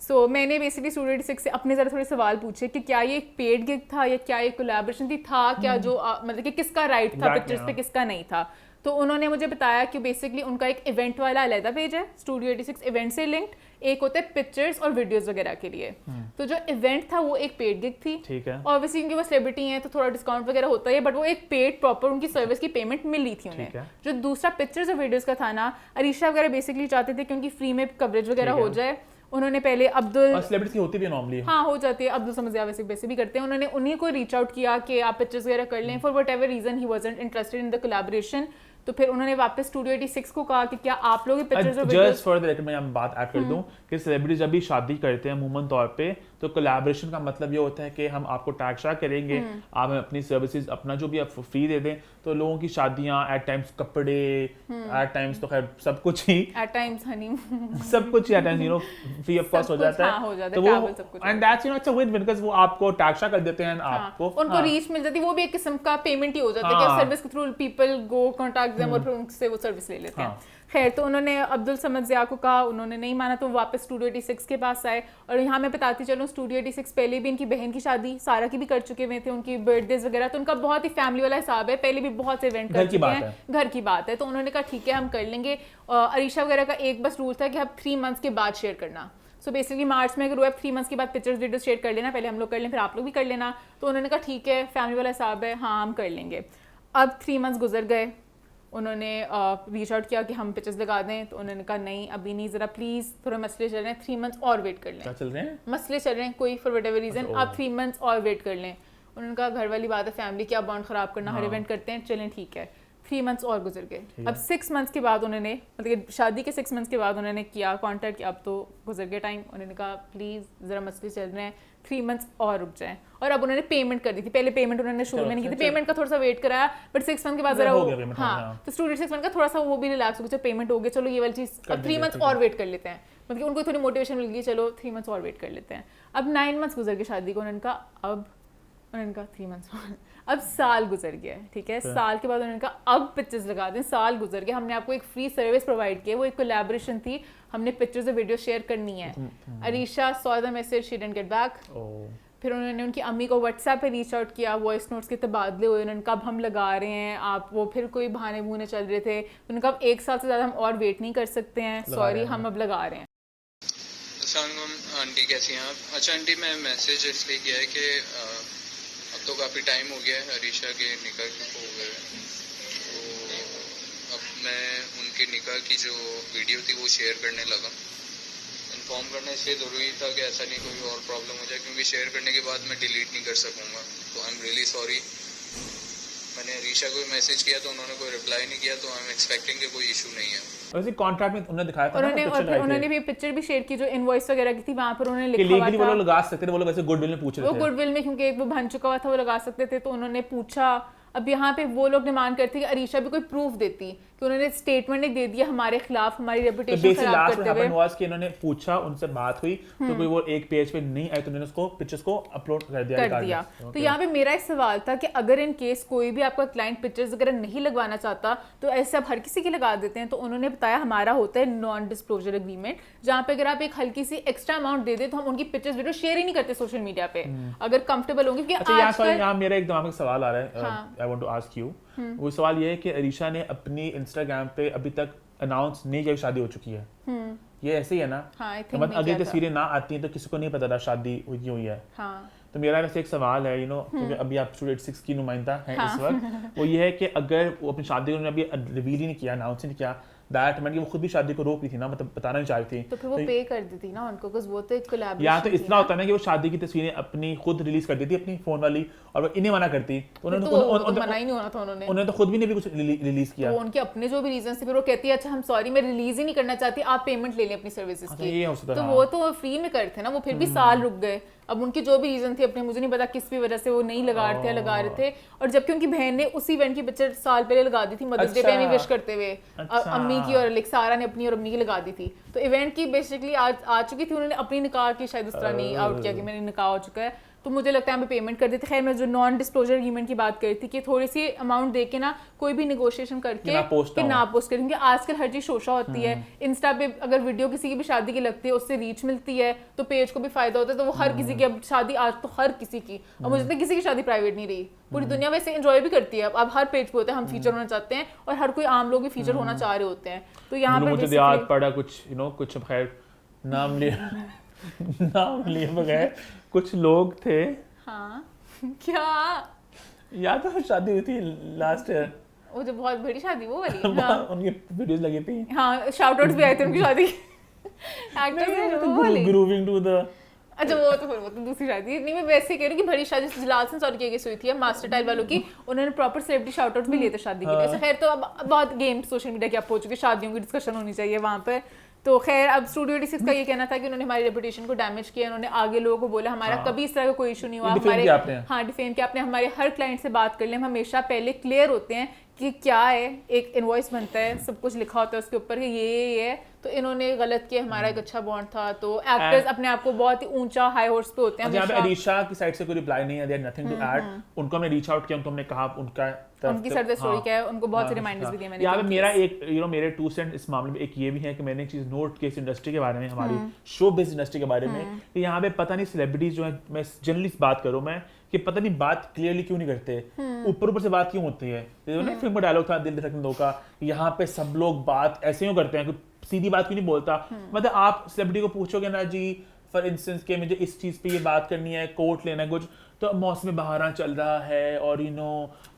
सो मैंने बेसिकली स्टूडियो 86 से अपने ज़रा थोड़े सवाल पूछे कि क्या ये एक पेड गिग था या क्या ये कोलैबोरेशन थी, था क्या जो मतलब कि किसका राइट था पिक्चर्स पे, किसका नहीं था। तो उन्होंने मुझे बताया कि बेसिकली उनका एक इवेंट वाला अलग पेज है स्टूडियो 86 इवेंट से लिंक्ड, एक होता है पिक्चर्स और वीडियोस वगैरह के लिए। तो जो इवेंट था वो एक पेड गिग थी, ठीक है, ऑब्वियसली क्योंकि वो सेलिब्रिटी हैं तो थोड़ा डिस्काउंट वगैरह होता है, बट वो एक पेड प्रॉपर उनकी सर्विस की पेमेंट मिली थी उन्हें। जो दूसरा पिक्चर्स और वीडियोस का था ना, अरीशा वगैरह बेसिकली चाहते थे कि उनकी फ्री में कवरेज वगैरह हो जाए। उन्होंने पहले अब्दुल, सेलिब्रिटी होती भी नॉर्मली, हाँ हो जाती है, अब्दुल समझिया वैसे भी करते हैं, उन्होंने उन्हीं को रीच आउट किया कि आप पिक्चर्स वगैरह कर लें। For whatever reason he wasn't interested in the collaboration, तो फिर उन्होंने वापस स्टूडियो 86 को कहा कि क्या आप लोग पिक्चर्स और videos, just for the record मैं बात ऐड कर दूं कि सेलिब्रिटी जब भी शादी करते हैं अमूमन तौर पे, तो कोलैबोरेशन का मतलब ये होता है कि हम आपको टैग शाग करेंगे, आप हमें अपनी सर्विसेज अपना जो भी आप फ्री दे दें। तो लोगों की शादियां एट टाइम्स कपड़े, एट टाइम्स तो खैर सब कुछ ही, एट टाइम्स हनी सब कुछ ही at times free of cost हो जाता है। तो वो and that's it's a win because वो आपको टैग शाग कर देते हैं, आपको उनको रीच मिल जाती है, वो भी एक किस्म का पेमेंट ही हो जाता है कि सर्विस के through people go contact them और फिर उनसे वो सर्विस ले लेते हैं। खैर, तो उन्होंने अब्दुल समझिया को कहा, उन्होंने नहीं माना, तो वापस स्टूडियो 86 के पास आए। और यहाँ मैं बताती चलूँ, स्टूडियो 86 पहले भी इनकी बहन की शादी सारा की भी कर चुके हुए थे, उनकी बर्थडेज वगैरह, तो उनका बहुत ही फैमिली वाला हिसाब है, पहले भी बहुत से इवेंट कर चुके हैं, घर की बात है। तो उन्होंने कहा ठीक है हम कर लेंगे। अरीशा वगैरह का एक बस रूल था कि आप 3 मंथ्स के बाद शेयर करना। सो बेसिकली मार्च में अगर हुआ 3 मंथ्स के बाद पिक्चर्स वीडियोस शेयर कर लेना, पहले हम लोग कर लें फिर आप लोग भी कर लेना। तो उन्होंने कहा ठीक है फैमिली वाला हिसाब है, हाँ हम कर लेंगे। अब 3 मंथ्स गुजर गए, उन्होंने रीच आउट किया कि हम पिक्चर्स लगा दें, तो उन्होंने कहा नहीं अभी नहीं, ज़रा प्लीज़ थोड़ा मसले चल रहे हैं, 3 मंथ्स और वेट कर लें। क्या चल रहे हैं? मसले चल रहे हैं कोई फॉर व्हाटएवर रीज़न, आप 3 मंथ्स और वेट कर लें। उन्होंने कहा घर वाली बात है, फैमिली क्या बॉन्ड ख़राब करना, हर इवेंट करते हैं, चलें ठीक है। 3 मंथ्स और गुजर गए। अब 6 मंथ्स के बाद उन्होंने, मतलब शादी के 6 मंथ्स के बाद उन्होंने किया कॉन्टैक्ट कि अब तो गुजर गया टाइम। उन्होंने कहा प्लीज़ ज़रा मसले चल रहे हैं, 3 मंथ्स और रुक जाएं। और अब उन्होंने पेमेंट कर दी थी, पहले पेमेंट उन्होंने शुरू में नहीं की थी, पेमेंट का थोड़ा सा वेट कराया, बट 6 मंथ के बाद जरा वो, हाँ तो स्टूडियो 6 मंथ का थोड़ा सा वो भी रिलैक्स हो गया, पेमेंट हो गया, चलो ये वाली चीज़ अब 3 मंथ्स और वेट कर लेते हैं, मतलब उनको थोड़ी मोटिवेशन मिल गई, चलो 3 मंथ्स और वेट कर लेते हैं। अब 9 मंथ्स गुजर गए शादी को, उन्होंने कहा अब उन्होंने कहा 3 months अब साल गुजर गया है, ठीक है, साल के बाद उन्होंने कहा अब पिक्चर्स लगा दें, साल गुजर गया, हमने आपको एक फ्री सर्विस प्रोवाइड किया, वो एक कोलैबोरेशन थी, हमने पिक्चर्स और वीडियो शेयर करनी है। Arisha saw the message, she didn't get back. फिर उन्होंने उनकी अम्मी को व्हाट्सएप पे रीच आउट किया, वॉइस नोट्स के तबादले हुए, उन्होंने कहा अब हम लगा रहे हैं आप, वो फिर कोई बहाने बूने चल रहे थे, उन्होंने कहा अब 1 साल से ज़्यादा हम और वेट नहीं कर सकते हैं, सॉरी हम अब लगा रहे हैं। आंटी कैसी हैं आप? अच्छा आंटी, मैं मैसेज इसलिए किया है कि अब तो काफ़ी टाइम हो गया है अरीशा के निकाह को हो गए, तो अब मैं उनके निकाह की जो वीडियो थी वो शेयर करने लगा। इन्फॉर्म करना इसलिए ज़रूरी था कि ऐसा नहीं कोई और प्रॉब्लम हो जाए, क्योंकि शेयर करने के बाद मैं डिलीट नहीं कर सकूँगा, तो आई एम रियली सॉरी। मैंने अरीशा को मैसेज किया तो उन्होंने कोई रिप्लाई नहीं किया, तो आई एम एक्सपेक्टिंग कि कोई इशू नहीं है। वैसे कॉन्ट्रैक्ट में उन्होंने दिखाया था उन्होंने भी पिक्चर भी शेयर की जो इनवॉइस वगैरह की थी, वहां पर उन्होंने लिखा हुआ था वो लोग लगा सकते थे, वो लोग ऐसे गुडविल में पूछ रहे थे, वो गुडविल में क्योंकि एक वो बन चुका हुआ था वो लगा सकते थे, तो उन्होंने पूछा। अब यहाँ पे वो लोग डिमांड करते कि अरीशा भी कोई प्रूफ देती कि उन्होंने स्टेटमेंट नहीं दे दिया हमारे खिलाफ, हमारी रेपुटेशन खराब करते हुए। वाज कि इन्होंने पूछा, उनसे बात हुई, तो कोई वो एक पेज पे नहीं आए तो उन्होंने उसको पिक्चर्स को अपलोड कर दिया। तो यहाँ पे मेरा एक सवाल था कि अगर इन केस कोई भी आपका क्लाइंट पिक्चर्स वगैरह नहीं लगवाना चाहता तो ऐसे आप हर किसी की लगा देते हैं, तो उन्होंने बताया हमारा होता है नॉन डिस्क्लोजर एग्रीमेंट, जहाँ पे अगर आप एक हल्की सी एक्स्ट्रा अमाउंट दे दे तो हम उनकी पिक्चर्स वीडियो शेयर ही नहीं करते सोशल मीडिया पे, अगर कंफर्टेबल होंगे। यहाँ मेरा एक दिमाग में सवाल आ रहा है, I want to ask you, वो सवाल ये है कि अरीशा ने अपनी इंस्टाग्राम पे अभी तक अनाउंस नहीं किया शादी हो चुकी है, ये ऐसे ही है ना? मतलब अगली तस्वीरें ना आती हैं तो किसी को नहीं पता था शादी हुई है। तो मेरा वैसे एक सवाल है, क्योंकि अभी आप स्टूडेंट 6 की नुमाइंदा हैं इस वक्त, वो ये है कि अगर वो अपनी शादी को अभी रिवील ही नहीं किया, अनाउंस नहीं किया, दैट मैंने वो खुद भी शादी को रोक रही थी ना, मतलब बताना नहीं चाहती थी, तो फिर वो पे कर देती ना उनको, बिकॉज़ वो तो एक कोलैबोरेशन। या तो इतना होता है ना कि वो शादी की तस्वीरें अपनी खुद रिलीज कर देती अपनी फोन वाली, और वो इन्हें मना करती, उन्होंने मना ही नहीं होना था, उन्होंने तो खुद भी नहीं कुछ रिलीज किया, तो उनके अपने जो भी रीजन थे, फिर वो कहती है अच्छा हम सॉरी मैं रिलीज ही नहीं करना चाहती, आप पेमेंट ले लें अपनी सर्विसेज की, तो वो तो फ्री में करते ना, वो फिर भी साल रुक गए। अब उनकी जो भी रीजन थी अपने, मुझे नहीं पता किस भी वजह से वो नहीं लगा रहे थे, और जबकि उनकी बहन ने उसी इवेंट की पिक्चर साल पहले लगा दी थी, मदर्स डे पे हमें विश करते हुए, अम्मी की और सारा ने अपनी और अम्मी की लगा दी थी, तो इवेंट की बेसिकली आ चुकी थी, उन्होंने अपनी निकाह की शायद उस तरह नहीं आउट किया कि मेरी निकाह हो चुका है, तो मुझे लगता है हमें पेमेंट कर देते। खैर मैं जो नॉन डिस्क्लोजर एग्रीमेंट की बात करी थी कि थोड़ी सी अमाउंट दे के ना कोई भी निगोशिएशन करके ना पोस्ट करें, क्योंकि आजकल हर चीज शोशा होती है, इंस्टा पे अगर वीडियो किसी की भी शादी की लगती है उससे रीच मिलती है, तो पेज को भी फायदा होता है, तो वो हर किसी की अब शादी, आज तो हर किसी की, अब मुझे लगता है किसी की शादी प्राइवेट नहीं रही, पूरी दुनिया वैसे एंजॉय भी करती है, अब हर पेज पे होता है हम फीचर होना चाहते हैं, और हर कोई आम लोग भी फीचर होना चाह रहे होते हैं, तो यहाँ पर मुझे याद पड़ा कुछ खैर नाम लिए बगैर कुछ लोग थे, हाँ क्या याद है शादी हुई थी लास्ट ईयर, वो जो बहुत बड़ी शादी वो वाली, उनकी वीडियोस लगी थी, हाँ शाउट आउट्स भी आए थे उनकी शादी एक्टर्स हैं वो वाली ग्रूविंग टू द, अच्छा वो तो दूसरी शादी नहीं, मैं वैसे कह रही हूँ कि बड़ी शादी जलाल से सॉरी की हुई थी मास्टर टाइल वालों की, उन्होंने प्रॉपर सेलिब्रिटी शाउट आउट्स भी लिए थे शादी के लिए। खैर तो अब बहुत गेम सोशल मीडिया की आप हो चुके, शादियों की डिस्कशन होनी चाहिए वहाँ पर, तो खैर अब स्टूडियो 86 का ये कहना था कि उन्होंने हमारी रेपुटेशन को डैमेज किया, उन्होंने आगे लोगों को बोला हमारा कभी इस तरह का कोई इशू नहीं हुआ, हमारे डिफेम किया आपने, हमारे हर क्लाइंट से बात कर ले, हम हमेशा पहले क्लियर होते हैं कि क्या है, एक इनवॉइस बनता है, सब कुछ लिखा होता है उसके ऊपर कि ये है, तो इन्होंने गलत किया, हमारा एक अच्छा बॉन्ड था, तो एक्टर्स अपने आप को बहुत ही ऊंचा हाई हॉर्स पे होते हैं। यहाँ पे अरीशा की साइड से कोई रिप्लाई नहीं है, देयर नथिंग टू ऐड, उनको हमने रीच आउट किया, उनको हमने कहा उनकी सर स्टोरी क्या है, उनको बहुत से रिमाइंडर्स भी दिए मैंने। यहाँ पे मेरा एक मेरे 2 सेंट इस मामले में एक ये भी है कि मैंने एक चीज नोट की इस इंडस्ट्री के बारे में, हमारी शो बेस्ड इंडस्ट्री के बारे में, कि यहाँ पे पता नहीं सेलिब्रिटीज जो है, मैं जनरली बात करूँ मैं, कि पता नहीं बात क्लियरली क्यों नहीं करते, ऊपर से बात क्यों होती है, फिल्म का डायलॉग था दिल धड़कने दो का, यहाँ पे सब लोग बात ऐसे क्यों करते हैं, सीधी बात क्यों नहीं बोलता, मतलब आप सेलिब्रिटी को पूछोगे ना जी फॉर इंस्टेंस के मुझे इस चीज पे ये बात करनी है, कोट लेना है कुछ, तो मौसम बहारा चल रहा है और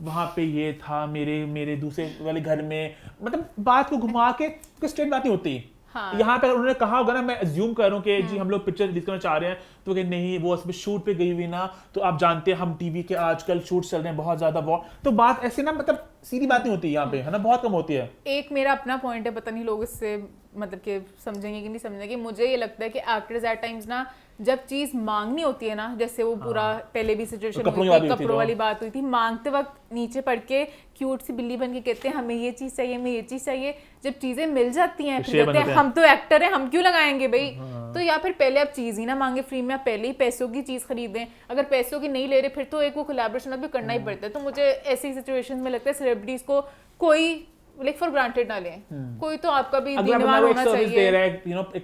वहाँ पे ये था मेरे दूसरे वाले घर में, मतलब बात को घुमा के स्ट्रेट बात नहीं होती। हाँ। यहाँ पे उन्होंने कहा होगा ना, मैं अज्यूम कर रहा हूँ कि जी हम लोग पिक्चर रिलीज करना चाह रहे हैं, तो कि नहीं वो उसमें शूट पे गई हुई ना, तो आप जानते हैं हम टीवी के आजकल शूट चल रहे हैं बहुत ज्यादा, बहुत, तो बात ऐसे ना, मतलब सीधी बात नहीं होती यहाँ पे, है ना, बहुत कम होती है। एक मेरा अपना पॉइंट है, पता नहीं लोग इससे मतलब कि समझेंगे कि नहीं समझेंगे, मुझे ये लगता है कि एक्टर्स एट टाइम्स ना जब चीज मांगनी होती है ना, जैसे वो पूरा पहले भी सिचुएशन हुई थी, कपड़ों वाली बात हुई थी, मांगते वक्त नीचे पड़ के क्यूट सी बिल्ली बन के कहते हैं हमें ये चीज चाहिए, हमें ये चीज चाहिए। जब चीजें मिल जाती हैं फिर कहते हैं हम तो एक्टर हैं, हम क्यों लगाएंगे भाई। तो या फिर पहले आप चीज ही ना मांगे फ्री में, आप पहले ही पैसों की चीज खरीदें। अगर पैसों की नहीं ले रहे फिर तो एक वो कोलैबोरेशन भी करना ही पड़ता है। तो मुझे ऐसी सिचुएशन में लगता है सेलिब्रिटीज को कोई लाइक फॉर ग्रांटेड ना लें। कोई तो आपका भी दीनवार होना चाहिए,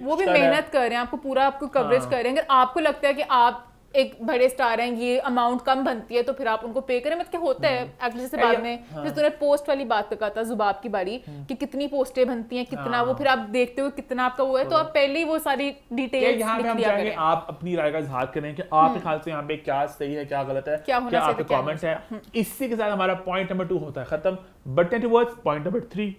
वो भी मेहनत कर रहे हैं, आपको पूरा आपको कवरेज कर रहे हैं। अगर आपको लगता है कि आप एक बड़े स्टार हैं, ये अमाउंट कम बनती है, तो फिर आप उनको पे करें। मतलब क्या होता है एक्चुअली से बाद में जैसे तूने पोस्ट वाली बात कहा था जुबाब की बारी कि कितनी पोस्टें बनती हैं, कितना वो फिर आप देखते हो कितना आपका वो है, तो आप पहले ही वो सारी डिटेल्स लिख लिया करें। आप अपनी राय का इजहार करें कि आपके ख्याल से यहाँ पे क्या सही है, क्या गलत है, क्या आपके कमेंट्स है। इसी के साथ हमारा पॉइंट नंबर 2 होता है खत्म। बढ़ते टुवर्ड्स पॉइंट नंबर 3।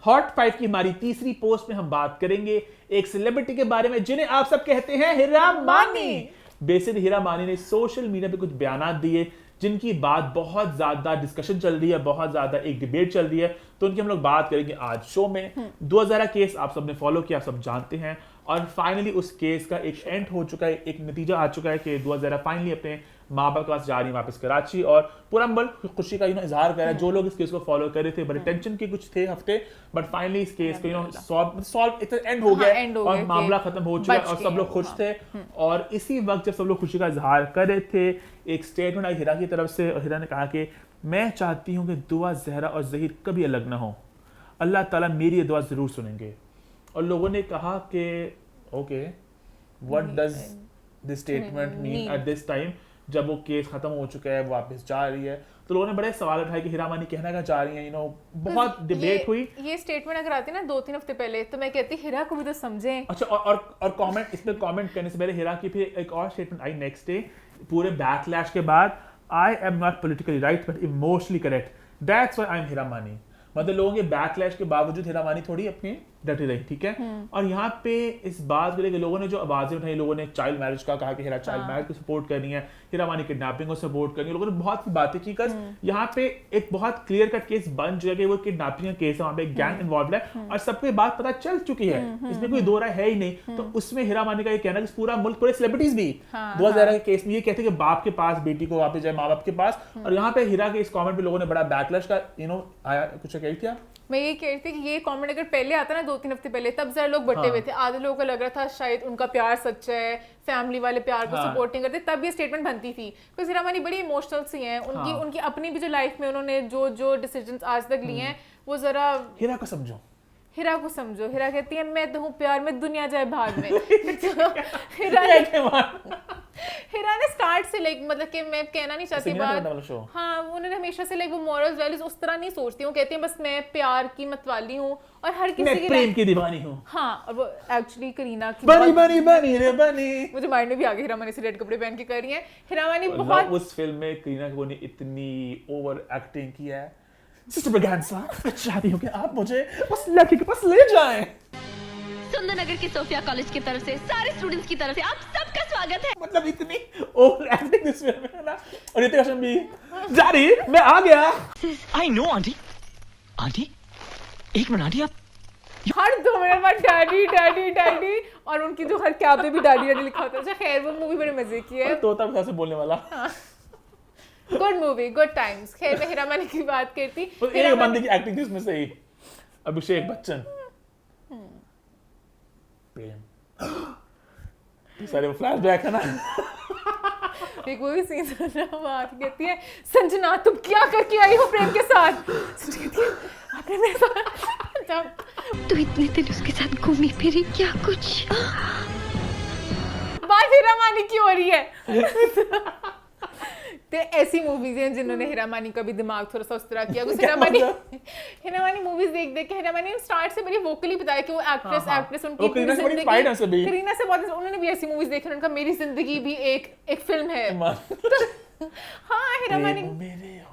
हॉट 5 की हमारी तीसरी पोस्ट में हम बात करेंगे एक सेलिब्रिटी के बारे में जिन्हें आप सब कहते हैं हिरा मानी। बेसिकली हिरा मानी ने सोशल मीडिया पे कुछ बयानात दिए जिनकी बात बहुत ज्यादा डिस्कशन चल रही है, बहुत ज्यादा एक डिबेट चल रही है। तो उनकी हम लोग बात करेंगे आज शो में। 2000 केस आप सबने फॉलो किया, सब जानते हैं, और फाइनली उस केस का एक एंड हो चुका है, एक नतीजा आ चुका है कि 2000 फाइनली अपने माँ बाप के पास जा रही है वापस कराची, और पूरा मुल्क खुशी का इजहार कर रहा है। जो लोग इस केस को फॉलो कर रहे थे, बड़े टेंशन के कुछ थे हफ्ते, बट फाइनली इस केस को सॉल्व एंड हो गया और मामला खत्म हो चुका है और सब लोग खुश थे। और इसी वक्त जब सब लोग खुशी का इजहार कर रहे थे, एक स्टेटमेंट आई हिरा की तरफ से। हिरा ने कहा कि मैं चाहती हूँ कि दुआ जहरा और जहीर कभी अलग ना हो, अल्लाह ताला मेरी ये दुआ जरूर सुनेंगे। और लोगों ने कहा कि okay what does this statement mean at this time, जब वो केस खत्म हो चुका है, वापस जा रही है। तो लोगों ने बड़े सवाल उठाए कि हिरा मानी कहना क्या चाह रही हैं, बहुत डिबेट हुई। ये स्टेटमेंट अगर आती ना 2-3 हफ्ते पहले, तो मैं कहती हिरा को भी तो समझें। अच्छा, और कमेंट इस पे कमेंट करने से पहले हिरा की फिर एक और स्टेटमेंट आई नेक्स्ट डे, पूरे बैकलैश के बाद, I am not politically right but emotionally correct, that's why I am Hira Mani. मतलब लोगों के बैकलैश के बावजूद हिरा मानी थोड़ी अपनी डटी रही, ठीक है। और यहाँ पे इस बात को लेकर लोगों ने जो आवाजें उठाई, लोगों ने चाइल्ड मैरिज का कहा कि हिरा चाइल्ड मैरिज को सपोर्ट करनी है, हिरा मानी किडनैपिंग को सपोर्ट करनी है। लोगों ने बहुत सी बातें की। यहाँ पे एक बहुत क्लियर कट केस बन चुका है कि वो किडनैपिंग का केस है, वहाँ पे एक गैंग इन्वॉल्व है और सबको ये बात पता चल चुकी है, इसमें कोई दो राय है ही नहीं। तो उसमें हिरा मानी का ये कहना कि पूरा मुल्क, पूरे सेलिब्रिटीज भी 2011 के केस में ये कहते हैं कि बाप के पास बेटी को वापस जाए, माँ बाप के पास। और यहाँ पे हिरा के इस कॉमेंट पे लोगों ने बड़ा बैकलैश का आया। कुछ कही थी आप? मैं ये कह रही थी कि ये कमेंट अगर पहले आता ना 2-3 हफ्ते पहले, तब जरा लोग बटे हुए थे। आधे लोगों को लग रहा था शायद उनका प्यार सच्चा है, फैमिली वाले प्यार को सपोर्ट नहीं करते, तब ये स्टेटमेंट बनती थी। क्योंकि हिरा मानी बड़ी इमोशनल सी हैं, उनकी अपनी भी जो लाइफ में उन्होंने जो डिसीजंस आज तक लिए हैं, वो जरा हिरा को समझो। हिरा कहती है मैं तो हूँ प्यार में, दुनिया जाए भाग में। हिरा ने स्टार्ट से लाइक, मतलब कि मैं कहना नहीं चाहती बात, हाँ उन्होंने हमेशा से लाइक वो मॉरल्स वैल्यूज उस तरह नहीं सोचती हूँ। कहती हैं बस मैं प्यार की मतवाली हूँ और हर किसी की प्रेम की दीवानी हूँ। हाँ, और वो एक्चुअली करीना की बनी रे बनी, मुझे माइंड में भी आ गया हिरा मानी से रेड कपड़े पहन के कर रही है। हिरा मानी बहुत, उस फिल्म में करीना कपूर ने इतनी ओवर एक्टिंग किया है। सिस्टर ब्रगैंसा, मैं चाहती हूँ कि आप मुझे उस लड़की के पास ले जाएं। सुंदरनगर की सोफिया कॉलेज की तरफ से सारे स्टूडेंट्स की तरफ से आप सबका स्वागत है। मतलब इतनी ओवर एक्टिंग इस फिल्म में है ना। और ऋतिक रोशन भी जा रही, मैं आ गया। आई नो आंटी, आंटी एक मिनट आंटी, आप हर 2 मिनट बाद डैडी डैडी डैडी, और उनकी जो हर कैब पे भी डैडी डैडी लिखा होता है। खैर वो मूवी बड़े मजे की है, तोता भी ऐसे बोलने वाला। Good movie, good times. खैर मैं हिरा मानी की बात करती, एक बंदे की एक्टिंग इसमें से ही, अभिषेक बच्चन, सारे फ्लैशबैक है ना। एक वो भी सीन सुन रहा, वो आके कहती है संजना तुम क्या करके आई हो प्रेम के साथ। कहती है आपने मेरे साथ, तू इतने दिन उसके साथ घूमी फिरी, क्या कुछ बात हिरा मानी की हो रही है। तो ऐसी मूवीज हैं जिन्होंने हिरा मानी का भी दिमाग थोड़ा सा उस तरह किया। हिरा मानी मूवीज देख देख के हिरा मानी ने स्टार्ट से बड़ी वोकली बताया कि वो एक्ट्रेस उनकी करीना से बहुत, उन्होंने भी ऐसी मूवीज देखी, उनका मेरी जिंदगी भी एक फिल्म है। हाँ हिरा मानी,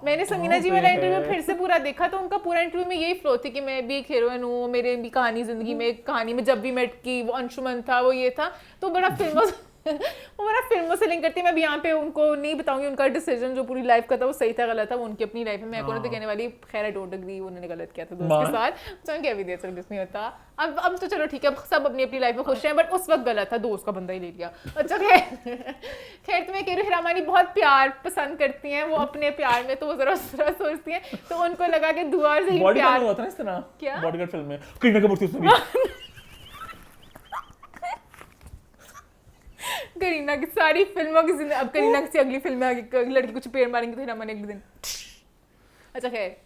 मैंने समीना जी वाला इंटरव्यू फिर से पूरा देखा, तो उनका पूरा इंटरव्यू में यही फ्लो थी कि मैं भी एक हीरोइन हूँ, मेरे भी कहानी जिंदगी में, कहानी में जब भी मेट की वो अंशुमन था, वो ये था, तो बड़ा फेमस वो मेरा फिल्मों से लिंक करती है। मैं भी यहाँ पे उनको नहीं बताऊंगी उनका डिसीजन जो पूरी लाइफ का था वो सही था गलत था, वो उनकी अपनी लाइफ है। मैं तो कहने वाली खैर आई डोंट एग्री, उन्होंने गलत किया था दोस्त के साथ, तो क्या भी दे सकते नहीं होता। अब तो चलो ठीक है, सब अपनी अपनी लाइफ में खुश हैं, बट उस वक्त गलत था, दोस्त का बंदा ही ले लिया। अच्छा खैर तो मैं कह रही हूँ हीरा मानी बहुत प्यार पसंद करती हैं, वो अपने प्यार में तो वो जरा सोचती हैं, तो उनको लगा कि दुआ से ही प्यार होता है इस तरह। क्या बॉडीगार्ड फिल्म में करीना कपूर थी उसमें करीना की सारी फिल्मों की अब करीना की अगली फिल्म में लड़की कुछ पेड़ मारेंगे तो हीरा मानी एक दिन। अच्छा खैर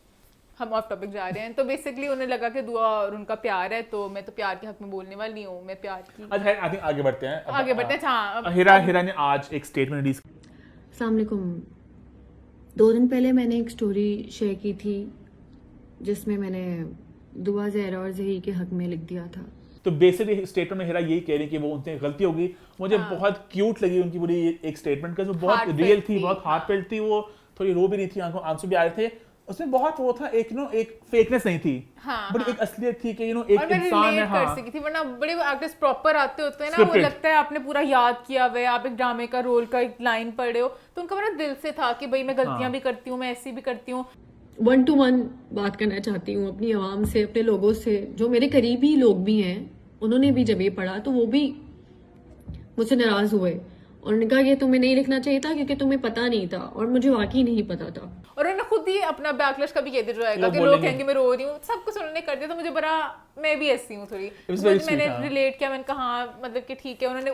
हम ऑफ टॉपिक जा रहे हैं। तो बेसिकली उन्हें लगा कि दुआ और उनका प्यार है, तो मैं तो प्यार के हक में बोलने वाली हूँ, मैं प्यार की। अच्छा आई थिंक आगे बढ़ते हैं। हाँ हीरा ने आज एक स्टेटमेंट रिलीज। अस्सलाम वालेकुम। 2 दिन पहले मैंने एक स्टोरी शेयर की थी जिसमें मैंने दुआ ज़हरा और ज़ही के हक में लिख दिया था। तो बेसिकली स्टेटमेंट में हीरा यही कह रही कि वो उनसे गलती होगी। मुझे बहुत क्यूट लगी उनकी पूरी एक स्टेटमेंट, जो बहुत रियल थी, बहुत हार्टफेल्ट थी, वो थोड़ी रो भी रही थी, आंसू भी आ रहे थे उसमें, बहुत वो था एक फेकनेस नहीं थी, बट एक असलियत थी कि एक इंसान है। हाँ, कर थी, वरना बड़े एक्टर्स प्रॉपर आते होते हैं ना, वो लगता है आपने पूरा याद किया हुआ है, आप एक ड्रामे का रोल का एक लाइन पढ़े हो, तो उनका बड़ा दिल से था कि भाई मैं गलतियां भी करती हूँ, मैं ऐसी भी करती हूँ। 1-to-1 बात करना चाहती हूँ अपनी आवाम से, अपने लोगों से, जो मेरे करीबी लोग भी हैं, उन्होंने भी जब ये पढ़ा तो वो भी मुझसे नाराज हुए और उन्होंने कहा कि तुम्हें नहीं लिखना चाहिए था क्योंकि तुम्हें पता नहीं था, और मुझे वाकई नहीं पता था। और उन्होंने खुद ही अपना बैकलैश का भी कह दिया जाएगा कि लोग कहेंगे मैं रो रही हूँ, सब कुछ उन्होंने कर दिया। तो मुझे बड़ा, मैं भी ऐसी हूँ थोड़ी, मैंने रिलेट किया, मैंने कहा मतलब कि ठीक है, उन्होंने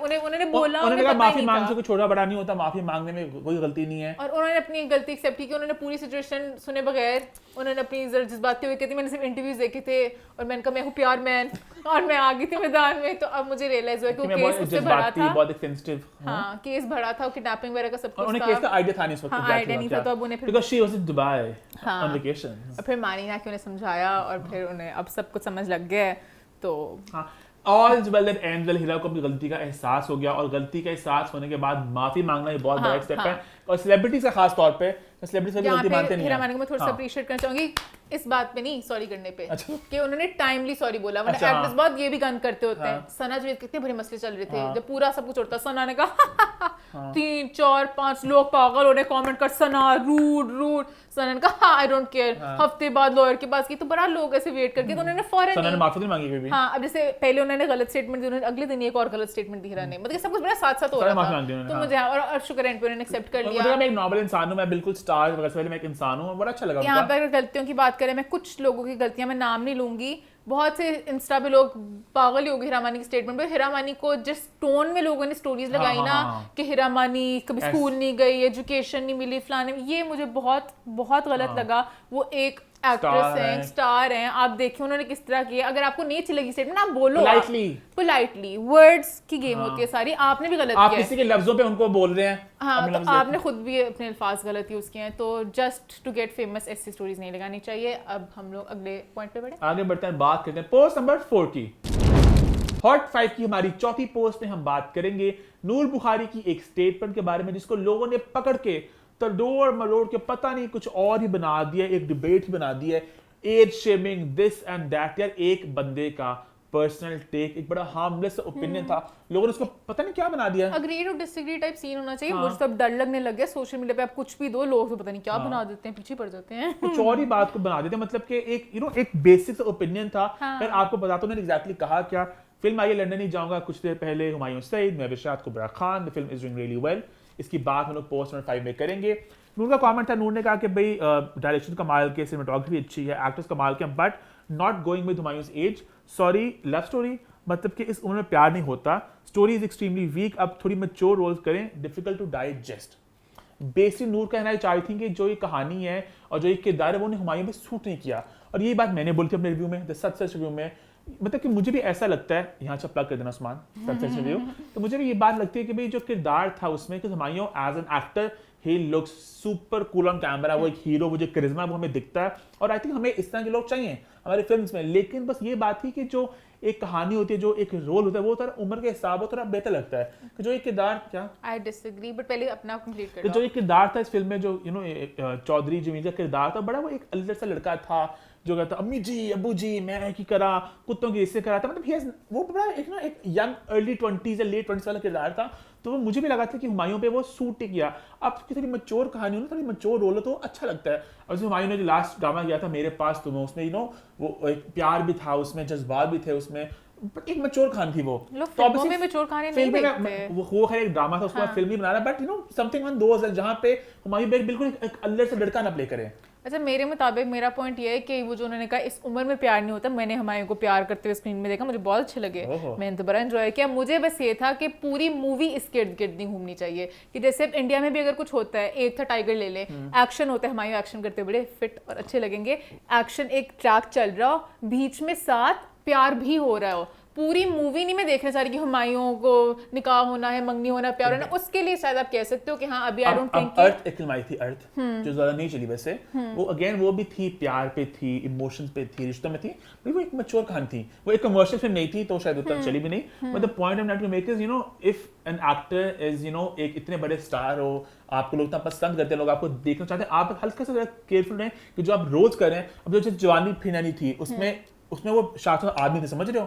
बोला, उन्होंने कहा माफी मांगने से कोई छोटा बड़ा नहीं होता, माफी मांगने में कोई गलती नहीं है, और उन्होंने अपनी गलती एक्सेप्ट की। उन्होंने पूरी सिचुएशन सुने बगैर उन्होंने अपनी जज्बाती हुई कहती, मैंने सिर्फ इंटरव्यूज देखे थे और मैंने कहा मैं हूँ प्यार मैन, और मैं आ गई थी मैदान में। तो अब मुझे रियलाइज हुआ कि वो केस उससे भरा था, बहुत सेंसिटिव, हाँ केस भरा था, किडनैपिंग वगैरह का सब कुछ था। उन्हें केस का आईडिया था नहीं इस वक्त, आईडिया नहीं था, तो अब उन्हें फिर because she was in Dubai on vacation, और फिर मानीना कि उन्हें समझाया और फिर उन्हें अब सब कुछ समझ लग गया है। तो हाँ, all is well that ends well. Hira को अपनी गलती का एहसास हो गया, और गलती का एहसास होने के बाद माफी मांगना ये बहुत बड़ा स्टेप है, और सेलिब्रिटीज का खास तौर पे सेलिब्रिटीज कभी गलती मानते नहीं हैं। हीरा मानी को मैं थोड़ा सा अप्रिशिएट करना चाहूंगी इस बात पे, नहीं सॉरी करने पे, कि उन्होंने टाइमली सॉरी बोला। मतलब एक्टर्स बहुत ये भी गन करते होते हैं। सना जवेद कितने बड़े मसले चल रहे थे, जब पूरा सब कुछ होता, सना ने कहा 3-4-5 लोग पागल हो रहे, कमेंट कर सना रूड, सना ने कहा आई डोंट केयर, हफ्ते बाद लॉयर के पास की, तो बड़ा लोग ऐसे वेट करके, तो उन्होंने फौरन सना ने माफी नहीं मांगी कभी। हाँ, अब जैसे पहले उन्होंने गलत स्टेटमेंट दी, उन्होंने अगले दिन एक और गलत स्टेटमेंट दी हीरा ने, मतलब सब कुछ बड़ा साथ साथ हो रहा था। तो मुझे और शुक्र है उन्होंने एक्सेप्ट कर लिया। मैं एक नॉर्मल इंसान हूं, मैं बिल्कुल स्टार वगैरह से पहले मैं एक इंसान हूं, बड़ा अच्छा लगा। यहाँ पर गलतियों की बात करें, मैं कुछ लोगों की गलतियां मैं नाम नहीं लूंगी, बहुत से इंस्टा पे लोग पागल ही हो गए हीरा मानी की स्टेटमेंट पे। हीरा मानी को जिस टोन में लोगों ने स्टोरीज लगाई ना कि हीरा मानी कभी स्कूल नहीं गई, एजुकेशन नहीं मिली, फलाने, ये मुझे बहुत बहुत गलत लगा। वो एक एक्ट्रेस हैं, स्टार हैं, आप देखिए उन्होंने किस तरह किया। अगर आपको नहीं अच्छी लगी स्टेटमेंट, आप बोलो पोलाइटली, वर्ड्स की गेम होती है सारी। आपने भी गलत किया, आप किसी के लफ्जों पे उनको बोल रहे हैं, हाँ, तो आपने खुद भी अपने अल्फाज गलत यूज किए हैं। तो जस्ट टू गेट फेमस ऐसी स्टोरीज नहीं लगानी चाहिए। अब हम लोग अगले पॉइंट पे बढ़े, आगे बढ़ते हैं, बात करते हैं पोस्ट नंबर 4 की। हॉट 5 की हमारी चौथी पोस्ट में हम बात करेंगे नूर बुखारी की एक स्टेटमेंट के बारे में, जिसको लोगों ने पकड़ के तड़ोड़ मरोड़ के पता नहीं कुछ और ही बना दिया, एक डिबेट ही बना दिया, age shaming, this and that. यार एक बंदे का पर्सनल टेक, एक बड़ा हार्मलेस ओपिनियन था, लोगों ने उसको पता नहीं क्या बना दिया। Agree to disagree type scene होना चाहिए। मुझे तो डर लगने लग गया, सोशल मीडिया पे आप कुछ भी दो, लोग तो पता नहीं क्या बना देते हैं, पीछे पड़ जाते हैं, कुछ और ही बात को बना देते हैं। मतलब कि एक एक बेसिक ओपिनियन था। फिर आपको बता तो उन्होंने एग्जैक्टली कहा क्या। फिल्म आई है लंदन नहीं जाऊंगा कुछ देर पहले, Humayun Saeed, Mehboob Shad, Kubra Khan, the film is doing really well. इसकी बात हम लोग पोस्ट नंबर 5 में करेंगे। नूर का कमेंट था, नूर ने कहा कि भाई डायरेक्शन कमाल के, सिनेमेटोग्राफी अच्छी है, एक्टर्स कमाल के, but not going with Humayun's age. Sorry, love story, मतलब कि इस उम्र में प्यार नहीं होता, स्टोरी इज एक्सट्रीमली वीक, अब थोड़ी मैच्योर रोल्स करें, डिफिकल्ट टू डाइजेस्ट। बेसिक नूर कहना चाह रही थी कि जो ये कहानी है और जो ये किरदार है वो हुमायूं में सूट नहीं किया, और ये बात मैंने बोली थी अपने रिव्यू में, द सच रिव्यू में। मतलब कि मुझे भी ऐसा लगता है, यहाँ से प्लग कर देना उस्मान, सच रिव्यू, तो मुझे भी ये बात लगती है कि भाई जो किरदार था उसमें कि Humayun as an actor he looks super cool on camera, वो एक हीरो, वो जो करिश्मा वो हमें दिखता है, और आई थिंक हमें इस तरह के लोग चाहिए हमारी फिल्म्स में। लेकिन बस ये बात थी कि जो एक कहानी होती है, जो एक रोल होता है, वो थोड़ा उम्र के हिसाब से थोड़ा बेहतर लगता है कि जो एक किरदार, क्या आई डिसएग्री, बट पहले अपना कंप्लीट कर। तो जो एक किरदार था इस फिल्म में, जो चौधरी जमील का किरदार था, बड़ा वो एक अल्लड़ सा लड़का था जो कहता अम्मी जी अबू जी मैं की करा, कुत्तों की इससे करा था, मतलब वो बड़ा एक यंग अर्ली 20s या लेट 20s वाला किरदार था। तो मुझे भी लगा था कि हुमायूं पे वो सूट किया। अब थोड़ी मैच्योर कहानी हो ना, थोड़ी मैच्योर रोल हो तो अच्छा लगता है। और जो हुमायूं ने जो लास्ट ड्रामा किया था मेरे पास तुम्हें, उसमें वो एक प्यार भी था उसमें, जज्बात भी थे उसमें, एक मैच्योर कहानी थी वो। तो फिल्मों में मैच्योर कहानी नहीं देखते। वो खैर एक ड्रामा था, उसके बाद फिल्म भी बना रहा, बट समथिंग ऑन दोज जहाँ पे हुमायूं बिल्कुल एक अल्लड़ से लड़का ना प्ले करे। अच्छा, मेरे मुताबिक मेरा पॉइंट ये है कि वो जो उन्होंने कहा इस उम्र में प्यार नहीं होता, मैंने हुमायूं को प्यार करते हुए स्क्रीन में देखा, मुझे बहुत अच्छे लगे, मैंने तो बड़ा एंजॉय किया। मुझे बस ये था कि पूरी मूवी इसके इर्द गिर्द नहीं घूमनी चाहिए, कि जैसे इंडिया में भी अगर कुछ होता है, एक था टाइगर ले ले, एक्शन होता है, हुमायूं एक्शन करते बड़े फिट और अच्छे लगेंगे, एक्शन एक ट्रैक चल रहा हो, बीच में साथ प्यार भी हो रहा हो। पूरी मूवी नहीं मैं देखना चाह रही कि हुमायूं को निकाह होना है, मंगनी होना, प्यार होना, उसके लिए शायद आप कह सकते हो कि हाँ अभी आई डोंट थिंक अर्थ एक फिल्म आई थी अर्थ, जो ज्यादा नहीं चली वैसे, वो अगेन वो भी थी, प्यार पे थी, इमोशंस पे थी, रिश्तों में थी, वो एक मैच्योर कहानी थी, वो एक कमर्शियल फिल्म नहीं थी तो शायद उतना चली भी नहीं। But the point I am trying to make is if an actor is एक इतने बड़े स्टार हो, आपको लोग इतना पसंद करते हैं, लोग आपको देखना चाहते हैं, आप हल्का सा केयरफुल रहें कि जो आप रोज कर रहे हैं। अब जो जवानी फिनानी थी उसमें वो शायद आदमी थे, समझ रहे हो?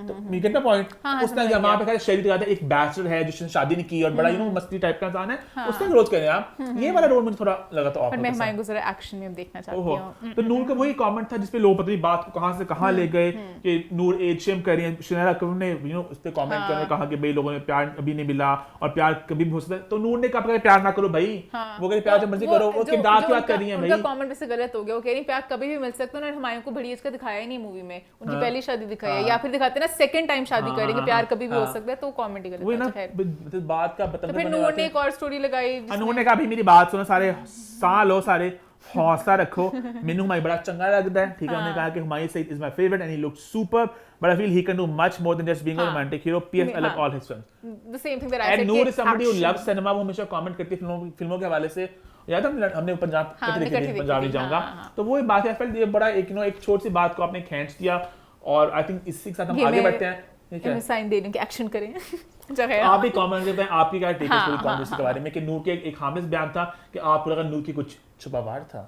तो यू गेट माय पॉइंट। उसने वहां पे शरीर दिखाता है, एक बैचलर है जिसने शादी नहीं की और बड़ा मस्ती टाइप का इंसान है, उसने रोज कर रहे हैं आप। ये वाला रोल मुझे थोड़ा लगा था ऑफ। मैं हुमायूं को जरा एक्शन में देखना चाहती हूं। तो नूर का वही कमेंट था जिसपे लोग पता नहीं बात को कहां से कहां ले गए कि नूर एज शेम कर रही है। शनारा कपूर ने उस पे कमेंट करने कहा कि भाई लोगों ने प्यार अभी नहीं मिला और प्यार कभी भी हो सकता है। तो नूर ने कहा प्यार ना करो भाई, वो कहे प्यार जब मर्जी करो, वो किरदार की बात कर रही है भाई। उनका कमेंट वैसे गलत हो गया, वो कह रही प्यार कभी भी मिल सकता है। उन्होंने हुमायूं को बड़ी एज का दिखाया ही नहीं मूवी में, उनकी पहली शादी दिखाई है, या फिर दिखाते ना सेकंड टाइम शादी करेंगे, प्यार कभी भी हो सकता है, तो कमेंट ही गलत है। बात का तो फिर नूर ने एक और स्टोरी लगाई, नूर ने कहा भाई मेरी बात सुनो, सारे साल हो, सारे हौसला रखो, मैनू हुमायूं बड़ा चंगा लगता है, ठीक है। उन्होंने कहा कि Humayun Saeed is my favourite and he looks super, but I feel he can do much more than just being a romantic hero. PS I love all his films, the same thing that I said. And Noor is somebody who loves cinema, वो हमेशा कमेंट करती है फिल्मों के हवाले से। याद है हमने पंजाब पंजाबी जाऊंगा, तो वो बात है, ये बड़ा एक छोटी सी बात को आपने खींच दिया। और आई थिंक इसी के साथ हम आगे बढ़ते हैं। ठीक है, साइन दे दूं कि एक्शन करें। आप भी कमेंट करते हैं, आपकी क्या टेक है पूरी कॉन्वर्सेशन के बारे में, कि नूर के एक हामिद बयान था कि आप लगा नूर की कुछ छुपा वार था।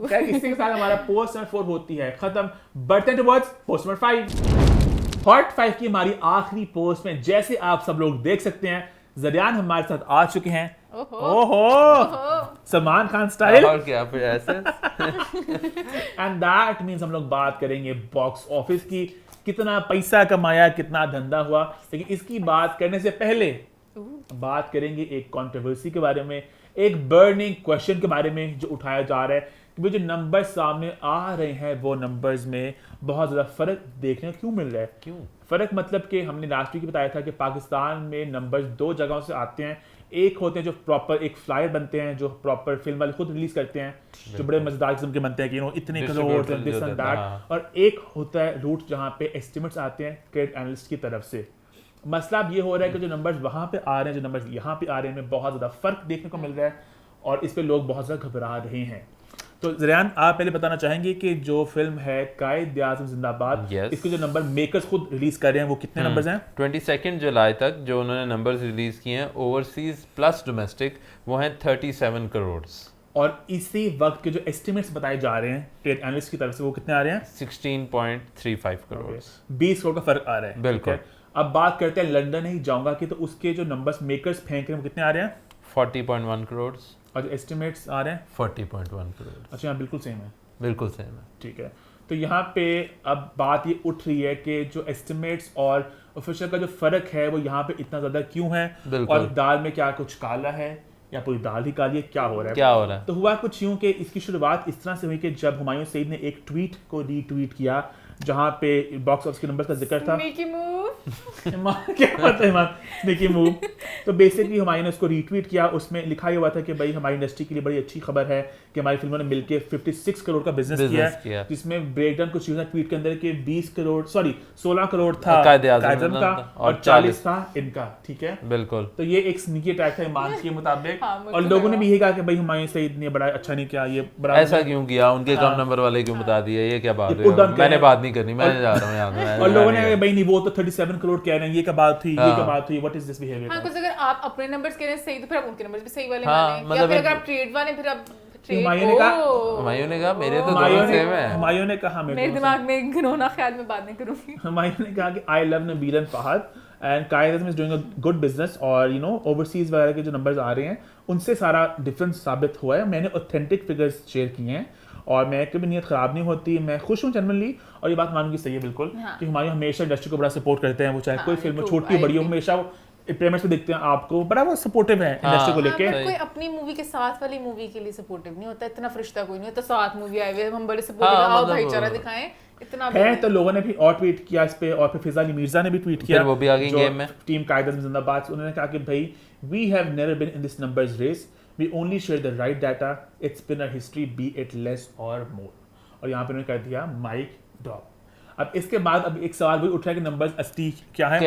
खैर इसी के साथ हमारा पोस्ट नंबर 4 होती है खत्म। बढ़ते हैं टुवर्ड्स पोस्ट नंबर 5। हॉट 5 की हमारी आखिरी पोस्ट में जैसे आप सब लोग देख सकते हैं, ज़रियान हमारे साथ आ चुके हैं। ओहो सलमान खान स्टाइल, और क्या फिर ऐसे। एंड दैट मींस हम लोग बात करेंगे बॉक्स ऑफिस की, कितना पैसा कमाया, कितना धंधा हुआ। लेकिन इसकी बात करने से पहले बात करेंगे एक कंट्रोवर्सी के बारे में, एक बर्निंग क्वेश्चन के बारे में जो उठाया जा रहा है कि जो नंबर्स सामने आ रहे हैं वो नंबर्स में बहुत ज़्यादा फ़र्क देखने को क्यों मिल रहा है। क्यों फ़र्क मतलब कि हमने लास्ट वीक बताया था कि पाकिस्तान में नंबर्स 2 जगहों से आते हैं। एक होते हैं जो प्रॉपर एक फ्लायर बनते हैं, जो प्रॉपर फिल्म वाले खुद रिलीज करते हैं, जो बड़े मजेदार किस्म के बनते हैं कि इतने करोड़ दिस एंड दैट। और एक होता है रूट जहाँ पे एस्टिमेट्स आते हैं क्रेडिट एनालिस्ट की तरफ से। मसला अब ये हो रहा है कि जो नंबर्स वहाँ पे आ रहे हैं, जो नंबर्स यहाँ पे आ रहे हैं, में बहुत ज़्यादा फ़र्क देखने को मिल रहा है और इस पे लोग बहुत ज़्यादा घबरा रहे हैं। तो ज़रियान आप पहले बताना चाहेंगे कि जो फिल्म है कायद-ए-आज़म जिंदाबाद, इसके जो नंबर मेकर्स खुद रिलीज कर रहे हैं वो कितने नंबर्स हैं? 22 जुलाई तक जो उन्होंने नंबर्स रिलीज किए हैं ओवरसीज प्लस डोमेस्टिक, वो हैं 37 करोड़। और इसी वक्त के जो एस्टिमेट्स बताए जा रहे हैं ट्रेड एनालिस्ट की तरफ से वो कितने आ रहे हैं? 16.35 करोड़। 20 करोड़ का फर्क आ रहा है। बिल्कुल। अब बात करते हैं लंदन ही जाऊंगा कि तो उसके जो नंबर्स मेकर्स फेंक रहे हैं वो कितने आ रहे हैं? 40.1 करोड़। और जो एस्टिमेट्स आ रहे हैं 40.1 करोड़। अच्छा, यहाँ बिल्कुल सेम है। बिल्कुल सेम है, ठीक है। तो यहाँ पे अब बात ये उठ रही है कि जो एस्टिमेट्स और ऑफिशियल का जो फर्क है वो यहाँ पे इतना ज्यादा क्यों है, और दाल में क्या कुछ काला है या पूरी दाल ही काली है, क्या हो रहा है? तो हुआ कुछ यूं कि इसकी शुरुआत इस तरह से हुई कि जब हुमायूं सईद ने एक ट्वीट को रीट्वीट किया जहाँ पे बॉक्स ऑफिस के नंबर का जिक्र था। स्नीकी मूव क्या पता है स्नीकी मूव। तो बेसिकली हुमायूं ने उसको रीट्वीट किया, उसमें लिखा हुआ था कि भाई हमारी इंडस्ट्री के लिए बड़ी अच्छी खबर है कि हमारी फिल्मों ने मिलकर 56 करोड़ का बिजनेस किया, जिसमें ब्रेकडाउन कुछ यूं ट्वीट के अंदर के 16 करोड़ था कायद-ए-आज़म का और 40 था इनका। ठीक है, बिल्कुल। तो ये एक स्नीकी अटैक था ईमान के मुताबिक। और लोगों ने भी यही कहा कि भाई हुमायूं सईद ने बड़ा अच्छा नहीं किया, ये बड़ा ऐसा क्यों किया, उनके कम नंबर वाले क्यों बता दिए, ये क्या बात है? मैंने बात नहीं करनी, मैं जा रहा हूं यहाँ। और लोगों ने भाई नहीं वो तो 37 करोड़ कह रहे हैं, ये क्या बात थी, ये क्या बात हुई, व्हाट इज दिस बिहेवियर। हां, कुछ अगर आप अपने नंबर्स कह रहे हैं सही तो फिर आप उनके नंबर्स भी सही वाले माने, या फिर अगर आप ट्रेड वाले फिर आप हुमायूं ने कहा मेरे तो दोनों सेम है। हुमायूं ने कहा मेरे दिमाग में घिनौना ख्याल में बात नहीं करूंगी। हुमायूं ने कहा कि I love Nabeel and Fahad and Quaid Azam is doing a good business और ओवरसीज वगैरह के जो नंबर्स आ रहे हैं उनसे सारा डिफरेंस साबित हुआ है। मैंने ऑथेंटिक फिगर्स शेयर किए हैं और मैं कभी नीयत ख़राब नहीं होती, मैं खुश हूँ जनरली। और ये बात मानूंगी सही है बिल्कुल कि हमारे हमेशा इंडस्ट्री को बड़ा सपोर्ट करते हैं, वो चाहे कोई फिल्म छोटी बड़ी हो, हमेशा वो पेमेंट्स में देखते हैं आपको, बड़ा वो सपोर्टिव है इंडस्ट्री को लेके। कोई अपनी मूवी के साथ वाली मूवी के लिए सपोर्टिव नहीं होता, इतना फरिश्ता कोई नहीं होता। साथ मूवी आए हुए हम बड़े सपोर्टिव, आओ भाईचारा दिखाएं, इतना है। तो लोगों ने भी और ट्वीट किया इस पे, और फिर फिजा अली मिर्जा ने भी ट्वीट किया, वो भी आ गई गेम में, टीम कायद आज़म जिंदाबाद। उन्होंने कहा कि भाई we have never been in this numbers race, we only share the right data, it's been a history be it less or more. और यहाँ पे उन्होंने कर दिया माइक ड्रॉप। अब इसके बाद अब एक सवाल भी उठ रहा है कि नंबर्स असली क्या है,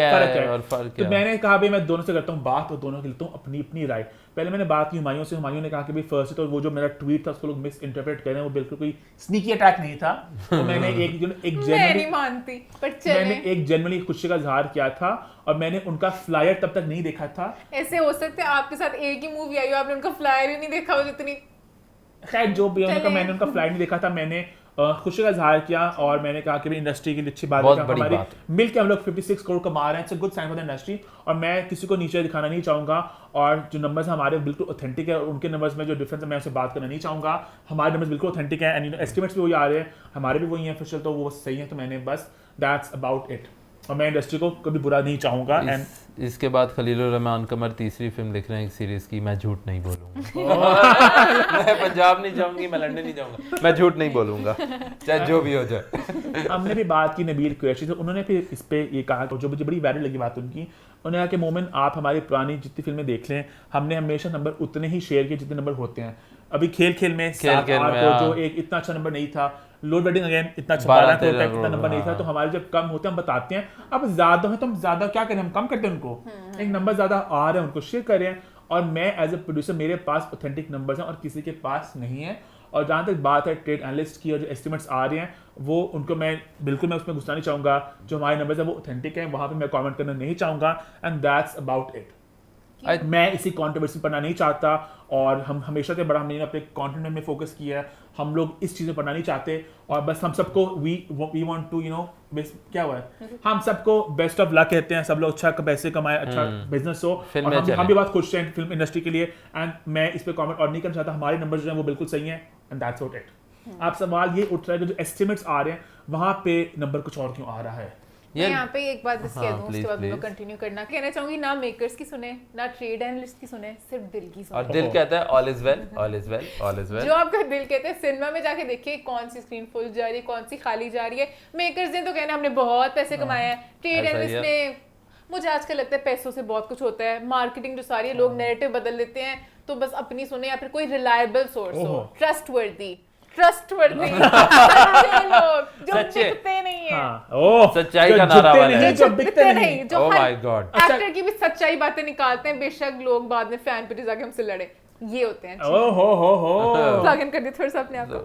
फर्क है। तो मैंने कहा भाई मैं दोनों से करता हूँ बात और दोनों के लेता हूँ अपनी अपनी राय। पहले मैंने बात की हुमायूं से, हुमायूं ने कहा कि भाई फर्स्ट तो वो जो मेरा ट्वीट था उसको लोग मिस इंटरप्रेट कर रहे हैं, वो बिल्कुल कोई स्नीकी अटैक नहीं था। तो मैंने एक जनरली खुशी का इजहार किया था और मैंने उनका फ्लायर तब तक नहीं देखा था। ऐसे हो सकते है आपके साथ एक ही मूवी आई हो, आपने उनका फ्लायर ही नहीं देखा हो जितनी। खैर जो भी उनका, मैंने उनका फ्लायर नहीं देखा था, मैंने खुशी का इजहार किया और मैंने कहा कि इंडस्ट्री की अच्छी बात है, हमारी मिलकर हम लोग 56 करोड़ कमा रहे हैं, it's a good sign for the industry. और मैं किसी को नीचे दिखाना नहीं चाहूँगा और जो नंबर्स हमारे बिल्कुल ऑथेंटिक है और उनके नंबर्स में जो डिफरेंस है मैं उससे बात करना नहीं चाहूँगा। हमारे नंबर्स बिल्कुल ऑथेंटिक है एंड एस्टिमेट्स भी वही आ रहे हैं, हमारे भी वही हैं ऑफिशियल, तो वो सही है। तो मैंने बस दैट्स अबाउट इट, और मैं इंडस्ट्री को कभी बुरा नहीं चाहूँगा। एंड इसके बाद खलीलुर रहमान कमर तीसरी फिल्म लिख रहे हैं एक सीरीज की, मैं झूठ नहीं बोलूँगा। मैं पंजाब नहीं जाऊँगी, मैं लंदन नहीं जाऊँगा, मैं झूठ नहीं बोलूँगा चाहे जो भी हो जाए। हमने भी बात की नबील कुरैशी से, उन्होंने फिर इस पे ये कहा जो मुझे बड़ी वैलिड लगी बात उनकी। उन्होंने कहा कि मोमिन आप हमारी पुरानी जितनी फिल्में देख लें, हमने हमेशा नंबर उतने ही शेयर किए जितने नंबर होते हैं। अभी खेल खेल में 7 8 जो एक इतना अच्छा नंबर नहीं था, लोड वेडिंग अगेन इतना 12 करोड़ का इतना नंबर नहीं था। तो हमारे जब कम होते हैं हम बताते हैं, अब ज्यादा है तो हम ज्यादा क्या करें, हम कम करते हैं उनको। एक नंबर ज्यादा आ रहे हैं उनको शेयर करें। और मैं एज ए प्रोड्यूसर मेरे पास ऑथेंटिक नंबर्स हैं और किसी के पास नहीं है। और जहाँ तक बात है ट्रेड एनालिस्ट की और जो एस्टिमेट्स आ रहे हैं वो उनको मैं उसमें घुसना नहीं चाहूँगा। जो हमारे नंबर्स हैं वो ऑथेंटिक हैं, वहाँ पे मैं कमेंट करना नहीं चाहूँगा एंड दैट्स अबाउट इट। मैं इसी कंट्रोवर्सी पढ़ना नहीं चाहता और हम हमेशा से बड़ा हमने अपने कंटेंट में फोकस किया है, हम लोग इस चीज़ में पढ़ना नहीं चाहते। और बस हम सबको वी वांट टू क्या हुआ है, हम सबको बेस्ट ऑफ लक कहते हैं, सब लोग अच्छा पैसे कमाए, अच्छा बिजनेस हो, और हम भी बहुत खुश हैं फिल्म इंडस्ट्री के लिए। एंड मैं इस पर कमेंट और नहीं करना चाहता, हमारे नंबर जो हैं वो बिल्कुल सही हैं एंड दैट्स अबाउट इट। आप सवाल ये उठ रहा है कि जो एस्टिमेट्स आ रहे हैं वहाँ पे नंबर कुछ और क्यों आ रहा है। मैं यहाँ पे एक बात बस कह दूँ, उसके बाद मैं कंटिन्यू करना कहना चाहूंगी, ना मेकर्स की सुने ना ट्रेड एनालिस्ट की सुने, सिर्फ दिल की सुने। और दिल कहता है all is well, all is well, all is well. जो आपका दिल कहता है, सिनेमा में जाके देखिए कौन सी स्क्रीन फुल जा रही है, कौन सी खाली जा रही है। मेकर्स ने तो कहना हमने बहुत पैसे कमाए हैं, ट्रेड एनालिस्ट ने, मुझे आजकल लगता है पैसों से बहुत कुछ होता है। मार्केटिंग जो सारी है, लोग नैरेटिव बदल देते हैं, तो बस अपनी सुने या फिर कोई रिलायबल सोर्स हो, ट्रस्टवर्दी सच्चे लोग जो बिकते नहीं है। सच्चाई का नारा वाला है, जो बिकते नहीं, जो ओह माय गॉड एक्टर की भी सच्चाई बातें निकालते हैं, बेशक लोग बाद में फैन पे जाके हमसे लड़े, ये होते हैं। प्लग इन कर दिया थोड़ा सा अपने आप को।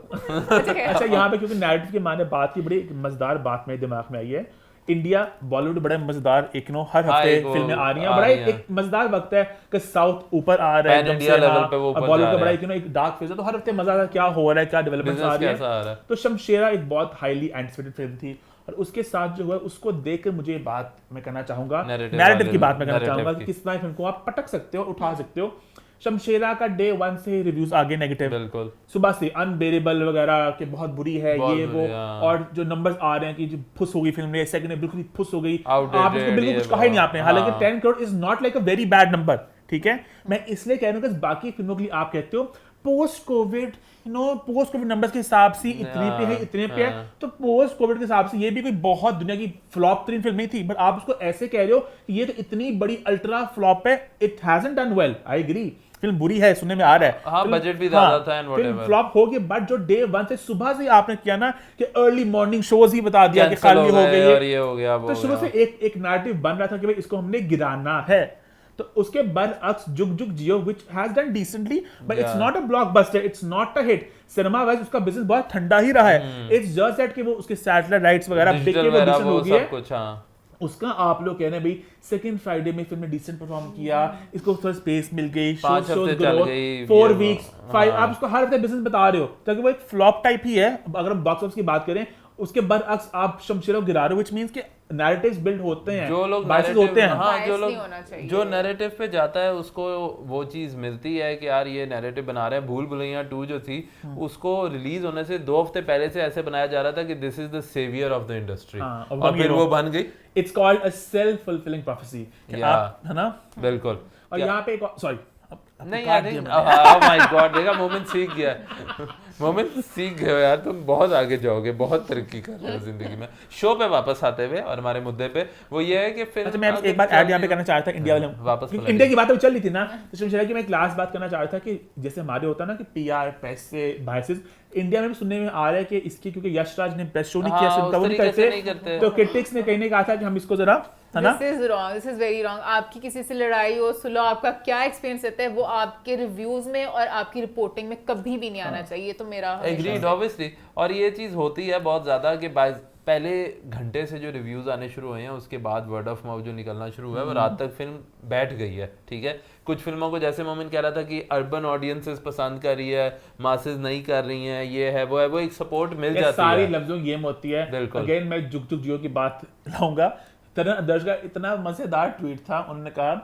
अच्छा यहाँ पे क्योंकि नैरेटिव के माने बात की बड़ी मजेदार बात मेरे दिमाग में आई है। इंडिया बॉलीवुड बड़ा मजेदार हर हफ्ते फिल्में आ रही हैं, बड़ा एक मजेदार वक्त है कि साउथ ऊपर आ रहा है, इंडिया लेवल पे वो बॉलीवुड का बड़ा एक डार्क फेज है, तो हर हफ्ते मजा आता है क्या हो रहा है, क्या डेवलपमेंट आ रही है। तो शमशेरा एक बहुत हाईली एंटिसिपेटेड फिल्म थी और उसके साथ जो हुआ उसको देखकर मुझे बात मैं करना चाहूंगा, नैरेटिव की बात मैं करना चाहूंगा कि किस तरह फिल्म को आप पटक सकते हो, उठा सकते हो। शमशेरा का डे 1 से रिव्यूज आगे नेगेटिव, बिल्कुल सुबह से अनबेरेबल वगैरह कि बहुत बुरी है ये वो, और जो नंबर्स आ रहे हैं कि जो फुस हो गई फिल्म, सेकंड में बिल्कुल फुस हो गई, आप इसको बिल्कुल कुछ कहा ही नहीं आपने। हालांकि 10 crore is not like a very bad number, ठीक है। मैं इसलिए कह रहा हूँ कि बाकी फिल्मों के लिए आप कहते हो पोस्ट कोविड नंबर्स के हिसाब से इतने पे है, इतने पे है, तो पोस्ट कोविड के हिसाब से ये भी कोई बहुत दुनिया की फ्लॉप 3 फिल्म नहीं थी, बट आप उसको ऐसे कह रहे हो कि ये तो इतनी बड़ी अल्ट्रा फ्लॉप है, it hasn't done well. I agree, film बुरी है, सुनने में आ रहा है, हाँ, बजट भी ज्यादा था एंड व्हाटएवर, फिल्म फ्लॉप हो गई। बट जो डे 1 से सुबह से आपने किया ना कि अर्ली मॉर्निंग शोज ही बता दिया कि खाली हो गई और ये हो गया, तो शुरू से एक नैरेटिव बन रहा था कि भाई इसको हमने गिराना है। तो उसके बरअक्स Jug Jug Jeeyo which has done decently, but it's not a blockbuster, it's not a hit. Cinema wise उसका बिजनेस बहुत ठंडा ही रहा है। इट्स जस्ट दैट कि वो उसके सैटेलाइट राइट्स वगैरह बिक के वो डिसेंट हो गई है। उसका आप लोग कह रहे हैं भाई सेकंड फ्राइडे में फिल्म ने डिसेंट परफॉर्म किया, इसको थोड़ा स्पेस मिल गई, 4 वीक्स 5, आप उसको हर हफ्ते बिजनेस बता रहे हो ताकि वो एक फ्लॉप टाइप ही है। अगर हम बॉक्स ऑफिस की बात करें उसके बरअक्स आप शमशीरों गिरा रहे हो, व्हिच मींस कि नैरेटिव्स बिल्ड होते हैं, जो लोग बायसेस होते हैं। हाँ, जो नैरेटिव पे जाता है उसको वो चीज मिलती है कि यार ये नैरेटिव बना रहे हैं। भूल भुलैया 2 जो थी उसको रिलीज होने से 2 हफ्ते पहले से ऐसे बनाया जा रहा था कि this is the saviour of the industry, और फिर वो बन गई। It's called a self fulfilling prophecy, है ना? बिल्कुल। और यहाँ पे सॉरी नहीं I think oh my God, देखा मोमेंट सीख गया, मोमेंट सीख गए यार, तुम बहुत आगे जाओगे, बहुत तरक्की कर रहे हो जिंदगी में। शो पे वापस आते हुए और हमारे मुद्दे पे वो ये है कि फिर अच्छा मैं एक बात ऐड यहाँ पे करना चाह रहा था इंडिया वाले वापस इंडिया की बात चल रही थी ना, तो शमशेरा की मैं एक लास्ट बात करना चाह रहा था कि जैसे हमारे होता है ना कि पीआर पैसे बायसेस, इंडिया में भी सुनने में आ रहा है कि इसकी क्योंकि यशराज ने प्रेस शो नहीं किया, सुनता वो नहीं करते, तो क्रिटिक्स ने कहीं ने कहा था कि हम इसको जरा, है ना? This is very wrong. आपकी किसी से लड़ाई हो, सुलह, आपका क्या एक्सपीरियंस रहता है वो आपके रिव्यूज में और आपकी रिपोर्टिंग में कभी भी नहीं आना चाहिए, तो मेरा एग्रीड ऑब्वियसली। और ये चीज होती है बहुत ज्यादा कि पहले घंटे से जो रिव्यूज आने शुरू हुए हैं उसके बाद वर्ड ऑफ माउथ जो निकलना शुरू हुआ है वो रात तक फिल्म बैठ गई है, ठीक है। कुछ फिल्मों को जैसे मोमिन कह रहा था कि अर्बन ऑडियंसेस पसंद कर रही है, मासेस नहीं कर रही हैं, ये है वो है, वो एक सपोर्ट मिल जाती है। सारी लफ्जों की गेम होती है। अगेन मैं जुग जुग जियो की बात लाऊंगा। तरन अदर्श का इतना मजेदार ट्वीट था, उन्होंने कहा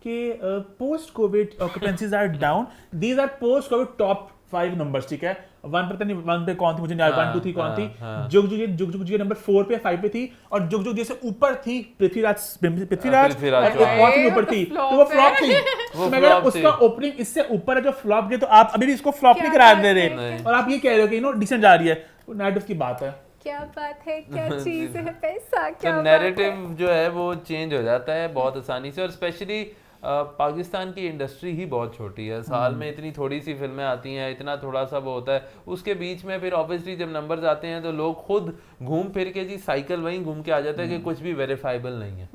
कि post covid occupancies are down, these are post covid top 5 numbers, ठीक है। 1 पता नहीं 1 पे कौन थी, मुझे नहीं 1 2 3 कौन थी, जुग जुग जी नंबर 4 पे 5 पे थी, और जुग जुग जैसे ऊपर थी पृथ्वीराज कौन सी ऊपर थी, तो वो फ्लॉप थी। तो मैं कह उसका ओपनिंग इससे ऊपर है जो फ्लॉप गई, तो आप अभी भी इसको फ्लॉप नहीं करा दे रहे, और आप ये कह रहे हो कि नो डिसेंट जा रही है। नैरेटिव की बात है, क्या बात है, क्या चीज है पैसा, क्या तो नैरेटिव जो है वो चेंज हो जाता है बहुत आसानी से। और स्पेशली पाकिस्तान की इंडस्ट्री ही बहुत छोटी है, साल में इतनी थोड़ी सी फिल्में आती हैं, इतना थोड़ा सा वो होता है, उसके बीच में फिर ऑब्वियसली जब नंबर्स आते हैं तो लोग खुद घूम फिर के जी साइकिल वहीं घूम के आ जाता है कि कुछ भी वेरीफाइबल नहीं है,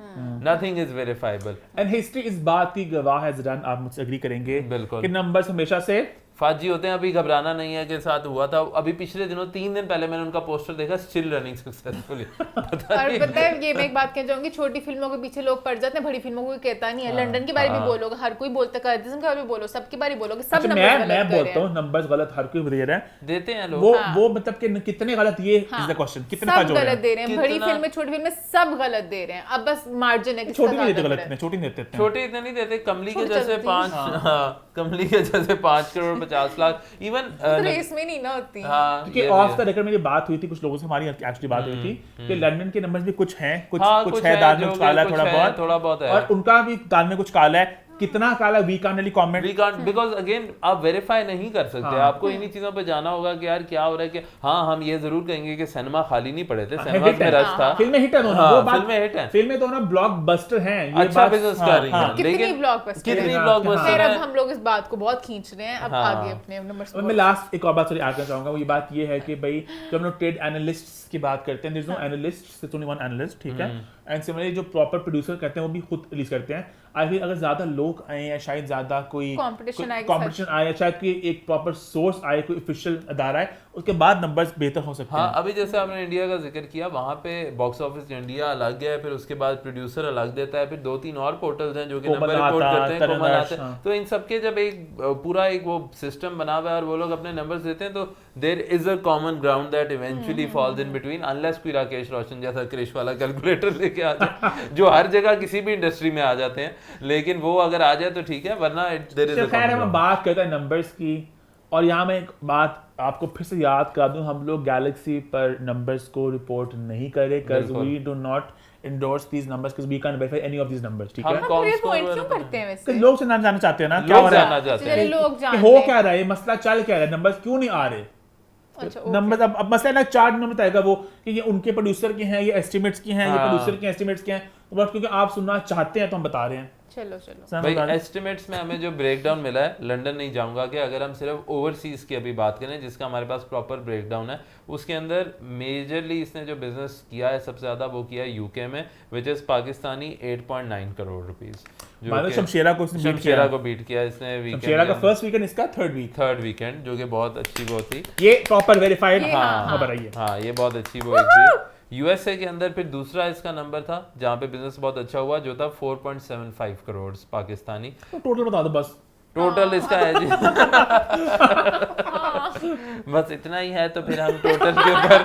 nothing is verifiable. And history इस बात की गवाह है ज़रान, आप मुझसे एग्री करेंगे बिल्कुल कि नंबर्स हमेशा से फाजी होते हैं। अभी घबराना नहीं है के साथ हुआ था, अभी पिछले दिनों 3 दिन पहले मैंने उनका पोस्टर देखा, स्टिल रनिंग सक्सेसफुली। और पता है ये मैं एक बात कहना चाहूंगी, छोटी फिल्मों के पीछे लोग पड़ जाते हैं, बड़ी फिल्मों को कोई कहता नहीं है। लंदन के बारे में बोलोगे, हर कोई बोलता है, कर्दिज्म के बारे में बोलो, सबके बारे में बोलोगे, सब नंबर्स गलत मैं बोलता हूं नंबर्स गलत हर कोई दे रहा है, देते हैं लोग। वो मतलब कि कितने गलत, ये इज द क्वेश्चन, कितने का जो गलत दे रहे हैं, बड़ी फिल्में छोटी फिल्में सब गलत दे रहे हैं। अब बस मार्जिन है कि छोटी नहीं देते, गलत नहीं, छोटी नहीं देते, छोटी इतने नहीं देते। कमली के जैसे 5 करोड़ 50 लाख इवन रेस में नहीं ना होती। क्योंकि ऑफ द रिकॉर्ड मेरी बात हुई थी कुछ लोगों से, हमारी एक्चुअली बात हुई थी कि लंदन के नंबर्स भी कुछ हैं, कुछ है, दाल में कुछ काला है, थोड़ा बहुत है, और उनका भी दाल में कुछ काला है। कितना काला we can't really comment, we can't, because again आप वेरीफाई नहीं कर सकते। आपको इन्हीं चीजों पे जाना होगा कि यार क्या हो रहा है। कि हाँ हम ये जरूर कहेंगे कि सिनेमा खाली नहीं पड़े थे, सिनेमा में रश था, फिल्में हिट है, वो बात फिल्में हिट है, फिल्में तो ना ब्लॉकबस्टर हैं, ये अच्छा बिजनेस कर रही हैं, कितनी ब्लॉकबस्टर। अब हम लोग इस बात को बहुत खींच रहे हैं, अब आगे अपने नंबर्स। मैं लास्ट एक और बात सॉरी ऐड करना चाहूंगा, वो ये बात ये है कि भाई जब हम लोग ट्रेड एनालिस्ट्स की बात करते हैं, there is no analyst, there is only one analyst, ठीक है। एंड सिमिलरली जो प्रॉपर प्रोड्यूसर करते हैं वो भी खुद रिलीज करते हैं। आई थिंक अगर ज्यादा लोग आए या शायद ज्यादा कोई कंपटीशन आए, शायद कोई एक प्रॉपर सोर्स आए, कोई ऑफिशियल अदारा आए, उसके बाद नंबर्स बेहतर हो सकते हैं। हाँ, अभी जैसे आपने इंडिया का जिक्र किया, वहाँ पे बॉक्स ऑफिस इंडिया अलग है, फिर उसके बाद प्रोड्यूसर अलग देता है, फिर 2-3 और पोर्टल्स हैं जो कि नंबर रिपोर्ट करते हैं, कोमल आते हैं। तो इन सबके जब एक पूरा एक वो सिस्टम बना हुआ है और वो लोग अपने नंबर्स देते हैं, तो there is a common ground that eventually falls in between, unless कोई राकेश रोशन जैसा क्रिश वाला कैलकुलेटर लेके आ जाए जो हर जगह किसी भी इंडस्ट्री में आ जाते हैं, लेकिन वो अगर आ जाए तो ठीक है, वरना देयर इज अ खैर हम बात करते हैं नंबर्स की। और यहाँ मैं एक बात आपको फिर से याद करा दूं, हम लोग गैलेक्सी पर नंबर्स को रिपोर्ट नहीं करें, because we do not endorse these numbers because we can't verify any of these numbers, ठीक है। हम ये पॉइंट क्यों करते हैं वैसे? लोग से जानना चाहते हैं ना क्या हो रहा है, लोग जानते हैं हो क्या रहा है, मसला चल क्या रहा है, नंबर्स क्यों नहीं आ रहे। नंबर अब मसला ना 4 नंबर बताएगा वो कि ये उनके प्रोड्यूसर के हैं, ये एस्टिमेट्स की हैं, ये प्रोड्यूसर के एस्टिमेट्स के हैं, बट क्योंकि आप सुनना चाहते हैं तो हम बता रहे हैं। चलो भाई एस्टिमेट्स में हमें जो ब्रेकडाउन मिला है, लंदन नहीं जाऊंगा कि अगर हम सिर्फ ओवरसीज की अभी बात करें जिसका हमारे पास प्रॉपर ब्रेकडाउन है, उसके अंदर मेजरली इसने जो बिजनेस किया है सबसे ज्यादा वो किया है यूके में, which is Pakistani 8.9 crore rupees, जो शमशेरा को बीट किया इसने। शमशेरा का फर्स्ट वीकेंड, इसका थर्ड वीकेंड, जो कि बहुत अच्छी वो थी, ये प्रॉपर वेरीफाइड खबर है। हाँ, ये बहुत अच्छी वो थी। यूएसए के अंदर फिर दूसरा इसका नंबर था जहाँ पे बिजनेस बहुत अच्छा हुआ, जो था 4.75 करोड़ पाकिस्तानी। तो टोटल बता दो बस, टोटल इसका है जी बस इतना ही है। तो फिर हम टोटल के ऊपर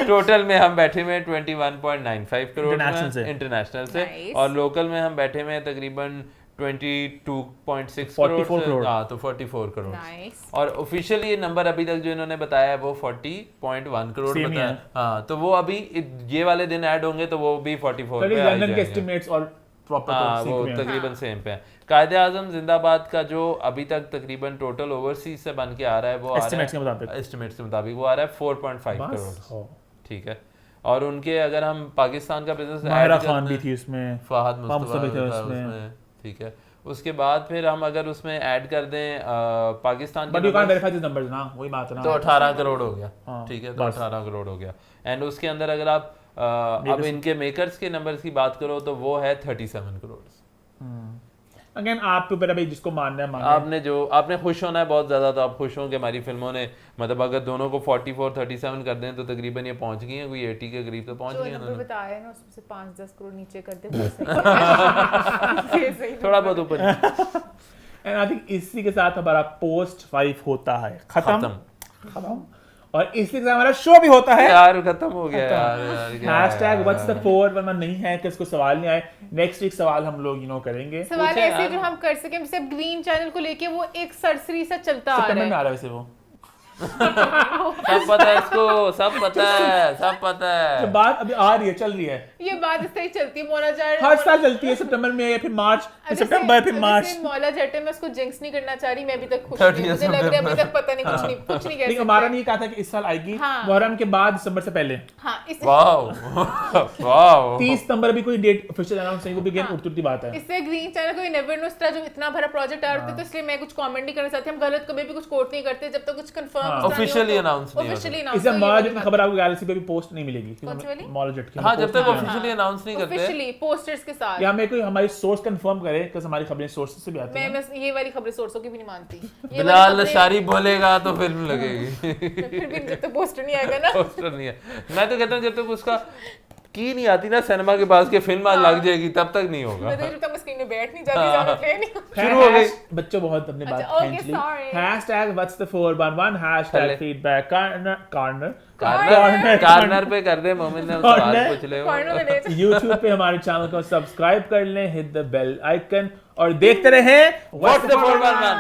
टोटल में हम बैठे हुए 21.95 करोड़ इंटरनेशनल से और लोकल में हम बैठे हुए हैं तकरीबन 22.6 करोड़। हाँ, तो 44 करोड़। और ऑफिशियली ये नंबर अभी तक जो इन्होंने बताया है वो 40.1 करोड़ बताया। हाँ, तो वो अभी ये वाले दिन ऐड होंगे तो वो भी 44 पे आ जाएंगे। हाँ, वो तकरीबन सेम पे है। कायदे आजम जिंदाबाद का जो अभी तक तकरीबन टोटल ओवरसीज से बन के आ रहा है वो एस्टिमेट्स के मुताबिक वो आ रहा है 4.5 करोड़। ठीक है। और उनके अगर हम पाकिस्तान का बिजनेस माहिरा खान भी थी उसमें, फहद मुस्तफा भी था उसमें। ठीक है। उसके बाद फिर हम अगर उसमें ऐड कर दें पाकिस्तान के नंबर्स ना, वही बात है ना, तो 18 करोड़ हो गया। ठीक है, तो 18 करोड़ हो गया। एंड उसके अंदर अगर आप अब इनके मेकर्स के नंबर्स की बात करो तो वो है 37 करोड़। अगेन आपके ऊपर अभी जिसको मानना है आपने खुश होना है बहुत ज्यादा, तो आप खुश हों कि हमारी फिल्मों ने मतलब अगर दोनों को 44 37 कर दें तो तकरीबन ये पहुंच गई हैं, कोई 80 के करीब तो पहुंच गई हैं। जो बताया ना उसमें से 5-10 करोड़ नीचे कर दे थोड़ा बहुत ऊपर। एंड आई थिंक इसी के साथ हमारा पोस्ट 5 होता है खत्म और इसलिए हमारा शो भी होता है यार, खत्म हो गया यार। #what's4 वरना नहीं है कि इसको सवाल नहीं आए। नेक्स्ट वीक सवाल हम लोग करेंगे, सवाल ऐसे जो हम कर सके। जैसे ग्रीन चैनल को लेके वो एक सरसरी सा चलता आ रहा है, में आ रहा है वैसे वो सब पता है इसको, सब पता है। तो बात अभी आ रही है, चल रही है, ये बात इस तरह चलती है। मौला जट हर साल चलती है, सितंबर में या फिर मार्च, सितंबर फिर मार्च। मौला जट मैं उसको जिंक्स नहीं करना चाह रही, मैं अभी तक खुश नहीं, मुझे लग रहा है अभी तक पता नहीं, कुछ नहीं कह सकते। हमारा नहीं कहा था कि इस साल आएगी, मुहर्रम के बाद दिसंबर से पहले। हां, वाओ 30 सितंबर भी कोई डेट ऑफिशियल अनाउंस नहीं, वो भी गेम उठती बात है। इससे ग्रीन चैनल को नेवर नो स्टार जो इतना बड़ा प्रोजेक्ट आ रहा है, तो इसलिए मैं कुछ कमेंट नहीं करना चाहती। हम गलत कभी भी कुछ कोट नहीं करते जब तक कुछ कंफर्म ऑफिशियली अनाउंस नहीं होता। इसे मौला की खबर आपको गैलेक्सी पे भी पोस्ट नहीं मिलेगी, मौला जट की। हां, जब तक ऑफिशियली अनाउंस नहीं करते, ऑफिशियली पोस्टर्स के साथ, या मैं कोई हमारी सोर्स कंफर्म करे कि हमारी खबरें सोर्सेस से भी आती हैं। मैं ये वाली खबरें सोर्सों की भी नहीं मानती। बिलाल शारी बोलेगा तो फिल्म लगेगी। फिर भी जब तक पोस्टर नहीं आएगा ना, पोस्टर नहीं है। मैं तो कहता हूं जब तक उसका की नहीं आती ना सिनेमा के पास के फिल्म आज लग जाएगी तब तक नहीं होगा। मैं तो जब तक स्क्रीन में बैठ नहीं जाती, ज्यादा प्ले नहीं शुरू हो गई। बच्चों बहुत अपने बात खींच ली। #what's411 #feedback कॉर्नर पे कर दे, मोमिन ने सवाल पूछ ले। YouTube पे हमारे चैनल को सब्सक्राइब कर लें, हिट द बेल आइकन और देखते रहें What's the 411।